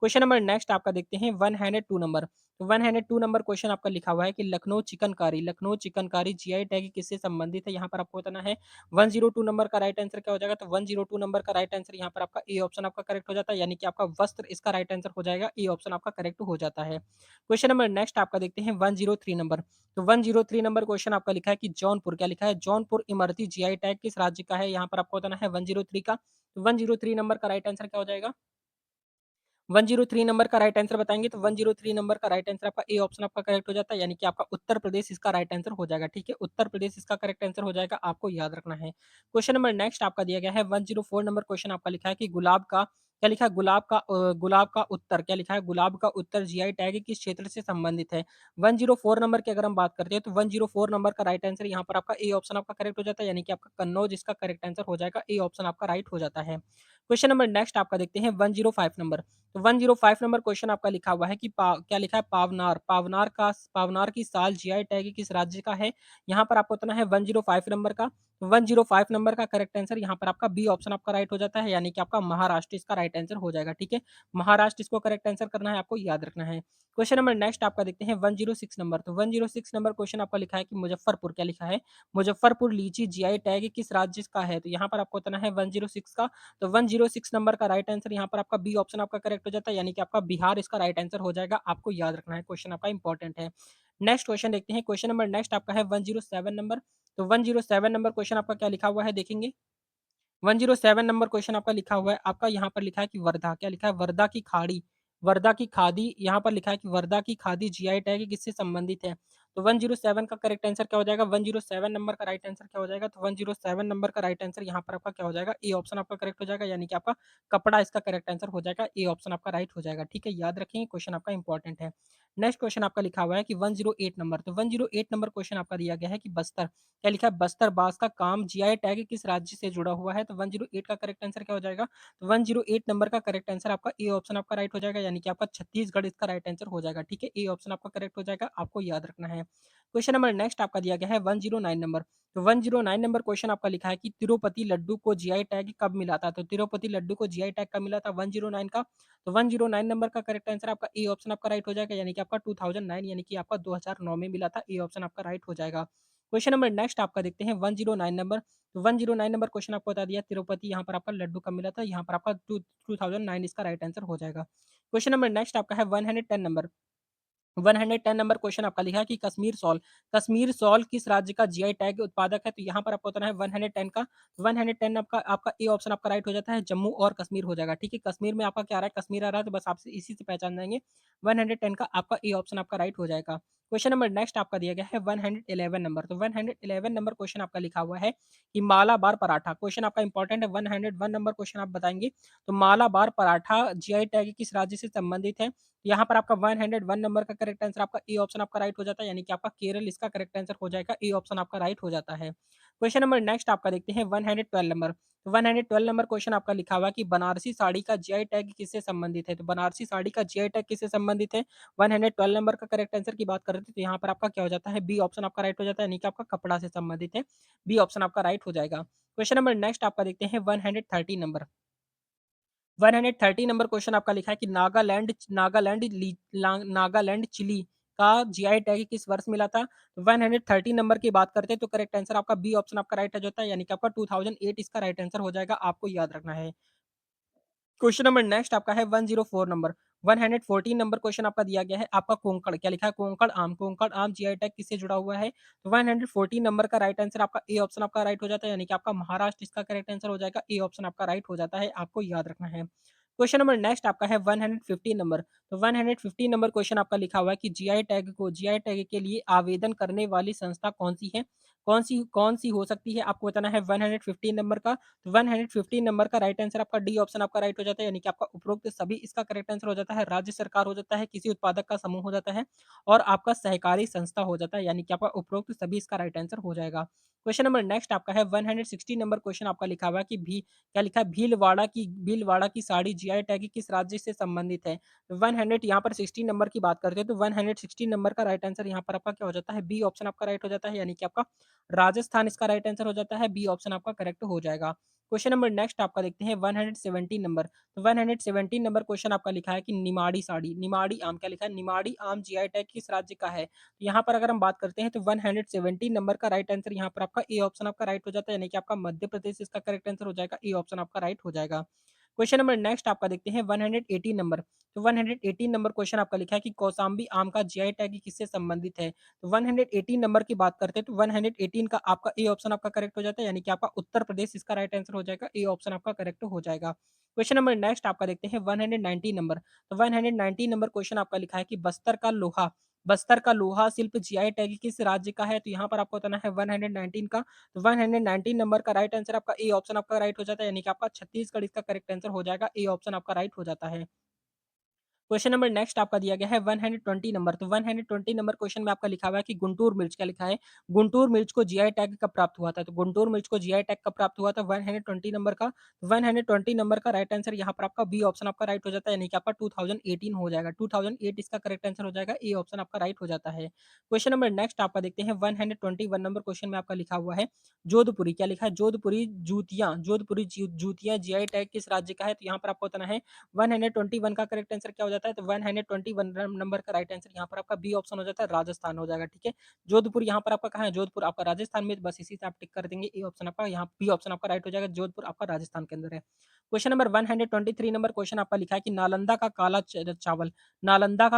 Speaker 1: क्वेश्चन नंबर नेक्स्ट आपका देखते हैं 102 नंबर। तो 102 नंबर क्वेश्चन आपका लिखा हुआ है कि लखनऊ चिकनकारी जीआई टैग किससे संबंधित है? यहाँ पर आपको बताना है 102 नंबर का राइट आंसर क्या हो जाएगा? तो 102 नंबर का राइट आंसर यहाँ पर आपका ए ऑप्शन आपका करेक्ट हो जाता है, यानी कि आपका वस्त्र इसका राइट आंसर हो जाएगा, ए ऑप्शन आपका करेक्ट हो जाता है। क्वेश्चन नंबर नेक्स्ट आपका देखते हैं 103 नंबर। तो 103 नंबर क्वेश्चन आपका लिखा है कि जौनपुर, क्या लिखा है? जौनपुर इमरती जीआई टैग किस राज्य का है? यहाँ पर आपको बताना है 103 का। तो 103 नंबर का राइट आंसर क्या हो जाएगा? 103 नंबर का राइट आंसर बताएँगे तो 103 नंबर का राइट आंसर आपका ए ऑप्शन आपका करेक्ट हो जाता है, यानी कि आपका उत्तर प्रदेश इसका राइट आंसर हो जाएगा, ठीक है? उत्तर प्रदेश इसका करेक्ट आंसर हो जाएगा, आपको याद रखना है। क्वेश्चन नंबर नेक्स्ट आपका दिया गया है 104 नंबर क्वेश्चन आपका लिखा है कि क्या लिखा है? गुलाब का उत्तर, क्या लिखा है? गुलाब का उत्तर जीआई टैग किस क्षेत्र से संबंधित है? 104 नंबर की अगर हम बात करते हैं तो 104 नंबर का राइट आंसर यहाँ पर आपका ए ऑप्शन आपका करेक्ट हो जाता है, यानी कि आपका कन्नौज इसका करेक्ट आंसर हो जाएगा, ए ऑप्शन आपका राइट हो जाता है। क्वेश्चन नंबर नेक्स्ट आपका देखते हैं 105 नंबर। तो 105 नंबर क्वेश्चन आपका लिखा हुआ है कि क्या लिखा है? पावनार की साल जीआई टैग किस राज्य का है? यहाँ पर आपको बताना है 105 नंबर का। 105 नंबर का करेक्ट आंसर यहाँ पर आपका बी ऑप्शन आपका राइट हो जाता है, यानी कि आपका महाराष्ट्र इसका राइट आंसर हो जाएगा, ठीक है? महाराष्ट्र इसको करेक्ट आंसर करना है, आपको याद रखना है। क्वेश्चन नंबर नेक्स्ट आपका देखते हैं 106 नंबर। तो 106 नंबर क्वेश्चन आपका लिखा है कि मुजफ्फरपुर, क्या लिखा है? मुजफ्फरपुर लीची जीआई टैग किस राज्य का है? तो यहाँ पर आपको बताना है 106 का। तो 106 नंबर का राइट आंसर यहाँ पर आपका बी ऑप्शन आपका करेक्ट हो जाता है, यानी कि आपका बिहार इसका राइट आंसर हो जाएगा, आपको याद रखना है, क्वेश्चन आपका इंपॉर्टेंट है। नेक्स्ट क्वेश्चन देखते हैं, क्वेश्चन नंबर नेक्स्ट आपका है 107 नंबर। तो 107 नंबर क्वेश्चन आपका क्या लिखा हुआ है देखेंगे। 107 नंबर क्वेश्चन आपका लिखा हुआ है, आपका यहाँ पर लिखा है कि वर्धा, क्या लिखा है? वर्धा की खादी, यहाँ पर लिखा है कि वर्धा की खादी जीआई टैग किससे संबंधित है? तो 107 का करेक्ट आंसर क्या हो जाएगा? 107 नंबर का राइट आंसर क्या हो जाएगा? तो 107 नंबर का राइट आंसर यहाँ पर आपका क्या हो जाएगा? ए ऑप्शन आपका करेक्ट हो जाएगा, यानी कि आपका कपड़ा इसका करेक्ट आंसर हो जाएगा, ए ऑप्शन आपका राइट हो जाएगा, ठीक है? याद रखेंगे, क्वेश्चन आपका इंपॉर्टेंट है। नेक्स्ट क्वेश्चन आपका लिखा हुआ है कि 108 नंबर। तो 108 नंबर क्वेश्चन आपका दिया गया है कि बस्तर, क्या लिखा है? बस्तर बाँस का काम जीआई टैग किस राज्य से जुड़ा हुआ है? तो 108 का करेक्ट आंसर क्या हो जाएगा? तो 108 नंबर का करेक्ट आंसर आपका ए ऑप्शन आपका राइट हो जाएगा, यानी कि आपका छत्तीसगढ़ इसका राइट आंसर हो जाएगा, ठीक है? ए ऑप्शन आपका करेक्ट हो जाएगा, आपको याद रखना है। क्वेश्चन नंबर नेक्स्ट आपका दिया गया है 109 नंबर। तो 109 नंबर क्वेश्चन आपका लिखा है कि तिरुपति लड्डू को जीआई टैग कब मिला था? तो तिरुपति लड्डू को जीआई टैग कब मिला था? 109 का। तो 109 नंबर का करेक्ट आंसर आपका ए ऑप्शन आपका राइट हो जाएगा, यानी कि आपका 2009, यानी कि आपका 2009 में मिला था, ए ऑप्शन आपका राइट हो जाएगा। क्वेश्चन नंबर नेक्स्ट आपका देखते हैं 109 नंबर। तो 109 नंबर क्वेश्चन आपको बता दिया तिरुपति यहाँ पर आपका लड्डू कब मिला था? यहाँ पर आपका 2009 इसका राइट आंसर हो जाएगा। क्वेश्चन नंबर नेक्स्ट आपका है 110 नंबर। 110 नंबर क्वेश्चन आपका लिखा है कि कश्मीर सॉल किस राज्य का जीआई टैग उत्पादक है? तो यहाँ पर आपको बताना है 110 का। 110 आपका आपका ए ऑप्शन आपका राइट हो जाता है, जम्मू और कश्मीर हो जाएगा, ठीक है? कश्मीर में आपका क्या आ रहा है? कश्मीर आ रहा है, तो बस आपसे इसी से पहचान जाएँगे। 110 का आपका ए ऑप्शन आपका राइट हो जाएगा। क्वेश्चन नंबर नेक्स्ट आपका दिया गया है 111 नंबर। तो 111 नंबर क्वेश्चन आपका लिखा हुआ है कि मालाबार पराठा, क्वेश्चन आपका इंपॉर्टेंट है, 101 नंबर क्वेश्चन आप बताएँगे। तो मालाबार पराठा जीआई टैग किस राज्य से संबंधित है? यहाँ पर आपका 101 नंबर का करेक्ट आंसर आपका ए ऑप्शन आपका राइट हो जाता है, यानी कि आपका केरल इसका करेक्ट आंसर हो जाएगा, ए ऑप्शन आपका राइट हो जाता है। क्वेश्चन नंबर नेक्स्ट आपका देखते हैं 112 नंबर। तो 112 नंबर क्वेश्चन आपका लिखा हुआ है कि बनारसी साड़ी का जीआई टैग किससे संबंधित है? तो बनारसी साड़ी का जीआई टैग किससे संबंधित है? 112 नंबर का करेक्ट आंसर की बात करते हैं तो यहाँ पर आपका क्या हो जाता है? बी ऑप्शन आपका राइट हो जाता है, यानी कि आपका कपड़ा से संबंधित है, बी ऑप्शन आपका राइट हो जाएगा। क्वेश्चन नंबर नेक्स्ट आपका देखते हैं 130 नंबर। 130 नंबर क्वेश्चन आपका लिखा है कि नागालैंड चिली का जीआई टैग किस वर्ष मिला था? 130 नंबर की बात करते हैं तो करेक्ट आंसर आपका बी ऑप्शन आपका राइट हो जाता है, यानी कि आपका 2008 इसका राइट आंसर हो जाएगा, आपको याद रखना है। क्वेश्चन नंबर नेक्स्ट आपका है 104 नंबर। 114 नंबर क्वेश्चन आपका दिया गया है, आपका कोंकण क्या लिखा है? कोंकण आम जीआई टैग किससे जुड़ा हुआ है? तो 114 नंबर का राइट आंसर आपका ए ऑप्शन आपका राइट हो जाता है, यानी कि आपका महाराष्ट्र इसका करेक्ट आंसर हो जाएगा, ए ऑप्शन आपका राइट हो जाता है, आपको याद रखना है। क्वेश्चन नंबर नेक्स्ट आपका है 115 नंबर। तो 115 नंबर क्वेश्चन आपका लिखा हुआ है कि जीआई टैग के लिए आवेदन करने वाली संस्था कौन-सी है? कौन-सी हो सकती है? आपको बताना है 115 नंबर का। तो 115 नंबर का राइट आंसर आपका डी ऑप्शन आपका राइट हो जाता है, यानी कि आपका उपरोक्त सभी इसका करेक्ट आंसर हो जाता है। राज्य सरकार हो जाता है, किसी उत्पादक का समूह हो जाता है और आपका सहकारी संस्था हो जाता है, यानी कि आपका उपरोक्त सभी इसका राइट आंसर हो जाएगा। क्वेश्चन नंबर नेक्स्ट आपका है 160 नंबर क्वेश्चन आपका लिखा हुआ है कि भी क्या लिखा है? भीलवाड़ा की साड़ी जीआई टैग किस राज्य से संबंधित है? 100 यहाँ पर 16 नंबर की बात करते हैं तो 116 नंबर का राइट आंसर यहाँ पर आपका क्या हो जाता है? बी ऑप्शन आपका राइट हो जाता है, यानी कि आपका राजस्थान इसका राइट आंसर हो जाता है, बी ऑप्शन आपका करेक्ट हो जाएगा। क्वेश्चन नंबर नेक्स्ट आपका देखते हैं 117 नंबर। तो 117 नंबर क्वेश्चन आपका लिखा है कि निमाड़ी साड़ी, निमाड़ी आम क्या लिखा है? निमाड़ी आम जीआई टैग किस राज्य का है? तो यहाँ पर अगर हम बात करते हैं तो 117 नंबर का राइट आंसर यहाँ पर आपका ए ऑप्शन आपका राइट हो जाता है, यानी कि आपका मध्य प्रदेश इसका करेक्ट आंसर हो जाएगा, ए ऑप्शन आपका राइट हो जाएगा। क्वेश्चन नंबर नेक्स्ट आपका देखते हैं 118 नंबर। तो 118 नंबर क्वेश्चन आपका लिखा है कि कौसाम्बी आम का जीआई टैग किससे संबंधित है? तो 118 नंबर की बात करते हैं तो 118 का आपका ए ऑप्शन आपका करेक्ट हो जाता है, यानी कि आपका उत्तर प्रदेश इसका राइट आंसर हो जाएगा, ए ऑप्शन आपका करेक्ट हो जाएगा। क्वेश्चन नंबर नेक्स्ट आपका देखते हैं 190 नंबर। तो 190 नंबर क्वेश्चन आपका लिखा है कि बस्तर का लोहा शिल्प जीआई टैग किस राज्य का है? तो यहाँ पर आपको बताना है 119 का। तो 119 नंबर का राइट आंसर आपका ए ऑप्शन आपका राइट हो जाता है, यानी कि आपका छत्तीसगढ़ इसका करेक्ट आंसर हो जाएगा, ए ऑप्शन आपका राइट हो जाता है। क्वेश्चन नंबर नेक्स्ट आपका दिया गया है 120 नंबर। तो 120 नंबर क्वेश्चन में आपका लिखा हुआ है कि गुंटूर मिर्च क्या लिखा है? गुंटूर मिर्च को जीआई टैग कब प्राप्त हुआ था? तो गुंटूर मिर्च को जीआई टैग कब प्राप्त हुआ था? 120 नंबर का। 120 नंबर का राइट आंसर यहाँ पर आपका बी ऑप्शन आपका राइट हो जाता है, यानी कि आपका 2018 हो जाएगा। 2008 इसका करेक्ट आंसर हो जाएगा, ए ऑप्शन आपका राइट हो जाता है। क्वेश्चन नंबर नेक्स्ट आपका देखते हैं 121 नंबर क्वेश्चन में आपका लिखा हुआ है जोधपुरी क्या लिखा है? जोधपुरी जूतियां जीआई टैग किस राज्य का है? तो यहाँ पर आपको बताना है 121 का करेक्ट आंसर क्या हो जाता है? तो 121 नंबर का राइट आंसर यहाँ पर आपका बी ऑप्शन हो जाता है, राजस्थान हो जाएगा, ठीक है। जोधपुर यहाँ पर आपका कहाँ है? जोधपुर आपका राजस्थान में, बस इसी से आप टिक कर देंगे, ए ऑप्शन आपका यहाँ बी ऑप्शन आपका राइट हो जाएगा, जोधपुर आपका राजस्थान के अंदर है। क्वेश्चन नंबर 123 नंबर क्वेश्चन आपका लिखा है कि नालंदा का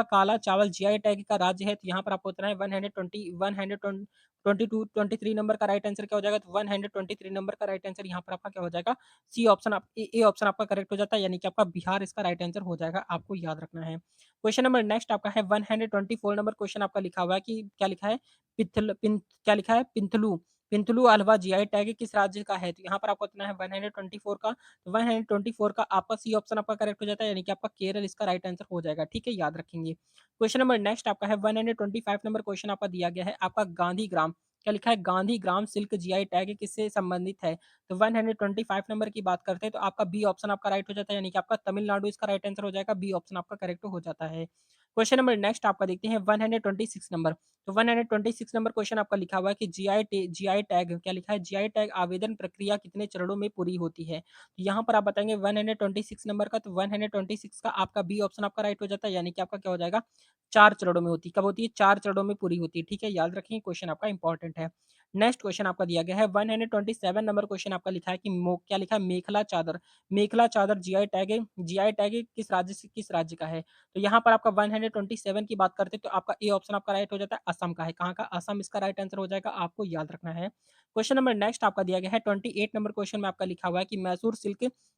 Speaker 1: काला चावल जीआई टैग का राज्य है। तो यहाँ पर आपको उतना है 122 नंबर का राइट आंसर क्या हो जाएगा? तो 123 नंबर का राइट आंसर यहाँ पर आपका क्या हो जाएगा? सी ऑप्शन ए ऑप्शन आपका करेक्ट हो जाता है, यानी कि आपका बिहार इसका राइट आंसर हो जाएगा, आपको याद रखना है। क्वेश्चन नंबर नेक्स्ट आपका है 124 नंबर क्वेश्चन आपका लिखा हुआ है कि क्या लिखा है? क्या लिखा है? पिंथलू पिंथलू हलवा जीआई टैग किस राज्य का है? तो यहाँ पर आपको इतना है 124 का। तो 124 का आपका सी ऑप्शन आपका करेक्ट हो जाता है, यानी कि आपका केरल इसका राइट आंसर हो जाएगा, ठीक है, याद रखेंगे। क्वेश्चन नंबर नेक्स्ट आपका है 125 नंबर क्वेश्चन आपका दिया गया है आपका गांधीग्राम क्या लिखा है? गांधीग्राम सिल्क जीआई टैग किससे संबंधित है? तो 125 नंबर की बात करते हैं तो आपका बी ऑप्शन आपका राइट हो जाता है, यानी कि आपका तमिलनाडु इसका राइट आंसर हो जाएगा, बी ऑप्शन आपका करेक्ट हो जाता है। क्वेश्चन नंबर नेक्स्ट आपका देखते हैं 126 नंबर। तो 126 नंबर क्वेश्चन आपका लिखा हुआ है कि जीआई टैग क्या लिखा है? जीआई टैग आवेदन प्रक्रिया कितने चरणों में पूरी होती है? तो यहाँ पर आप बताएंगे 126 नंबर का। तो 126 का आपका बी ऑप्शन आपका राइट हो जाता है, यानी कि आपका क्या हो जाएगा? 4 चरणों में होती है। कब होती है? 4 चरणों में पूरी होती है, ठीक है, याद रखेंगे, क्वेश्चन आपका इंपॉर्टेंट है। नेक्स्ट क्वेश्चन आपका दिया गया है 127 नंबर क्वेश्चन आपका लिखा है कि क्या लिखा है? मेखला चादर जीआई टैग किस राज्य का है? तो यहाँ पर आपका 127 की बात करते हैं तो आपका ए ऑप्शन आपका राइट हो जाता है, असम का है। कहाँ का? असम इसका राइट आंसर हो जाएगा, आपको याद रखना है। क्वेश्चन नंबर नेक्स्ट आपका दिया गया है 28 नंबर क्वेश्चन में आपका लिखा हुआ है कि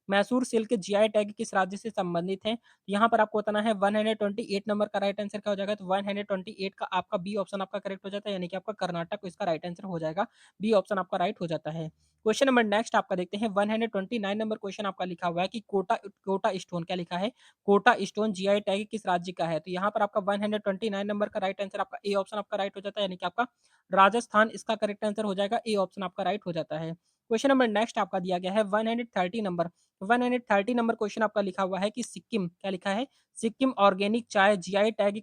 Speaker 1: मैसूर सिल्क जीआई टैग किस राज्य से संबंधित है? यहाँ पर आपको बताना है 128 नंबर का राइट आंसर क्या हो जाएगा? तो 128 का आपका बी ऑप्शन आपका करेक्ट हो जाता है, यानी कि आपका कर्नाटक इसका राइट आंसर हो जाएगा, बी ऑप्शन आपका राइट हो जाता है। क्वेश्चन नंबर नेक्स्ट आपका देखते हैं 129 नंबर क्वेश्चन आपका लिखा हुआ है कि कोटा स्टोन क्या लिखा है? कोटा स्टोन जीआई टैग किस राज्य का है? तो यहाँ पर आपका 129 नंबर का राइट आंसर आपका ए ऑप्शन आपका राइट हो जाता है, यानी कि आपका राजस्थान इसका करेक्ट आंसर हो जाएगा, ए ऑप्शन आपका राइट हो जाता है। क्वेश्चन नंबर नेक्स्ट आपका दिया गया है 130 नंबर। 130 नंबर क्वेश्चन आपका लिखा हुआ है कि सिक्किम क्या लिखा है? सिक्किम ऑर्गेनिक चाय जीआई टैग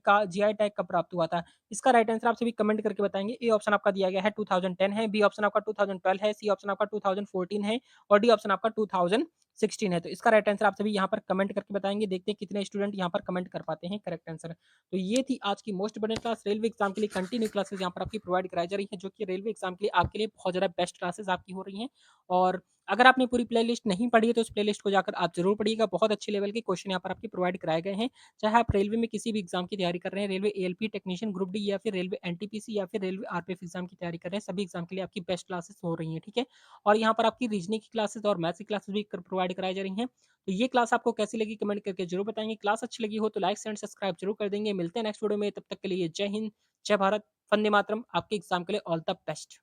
Speaker 1: कब प्राप्त हुआ था? इसका राइट आंसर आप सभी कमेंट करके बताएंगे। ए ऑप्शन आपका दिया गया है 2010 है, बी ऑप्शन आपका 2012 है, सी ऑप्शन आपका 2014 है और डी ऑप्शन आपका 2016 है। तो इसका राइट आंसर आप सभी यहाँ पर कमेंट करके बताएंगे। देखते हैं कितने स्टूडेंट यहाँ पर कमेंट कर पाते हैं करेक्ट आंसर। तो ये थी आज की most important class, railway exam के लिए कंटिन्यू क्लासेस यहाँ पर आपकी प्रोवाइड कराई जा रही है, जो कि रेलवे एग्जाम के लिए आपके लिए बहुत ज़्यादा बेस्ट क्लासेस आपकी हो रही हैं। और अगर आपने पूरी प्लेलिस्ट नहीं पढ़ी है, तो उस प्लेलिस्ट को जाकर आप ज़रूर पढ़िएगा। बहुत अच्छे लेवल के क्वेश्चन यहाँ पर आपके प्रोवाइड कराए गए हैं। चाहे आप रेलवे में किसी भी एग्ज़ाम की तैयारी कर रहे हैं, railway ALP technician group D या फिर रेलवे एनटीपीसी या फिर रेलवे आरपीएफ एग्ज़ाम की तैयारी कर रहे हैं, सभी एग्ज़ाम के लिए आपकी बेस्ट क्लासेस हो रही हैं, ठीक है? और यहाँ पर आपकी रीज़निंग की क्लासेस और मैथ्स की क्लासेस भी प्रोवाइड कराई जा रही हैं। तो ये क्लास आपको कैसी लगी कमेंट करके ज़रूर बताएँगे। क्लास अच्छी लगी हो तो लाइक, शेयर एंड सब्सक्राइब ज़रूर कर देंगे। मिलते हैं नेक्स्ट वीडियो में, तब तक के लिए जय हिंद, जय भारत, वंदे मातरम। आपके एग्ज़ाम के लिए ऑल द बेस्ट।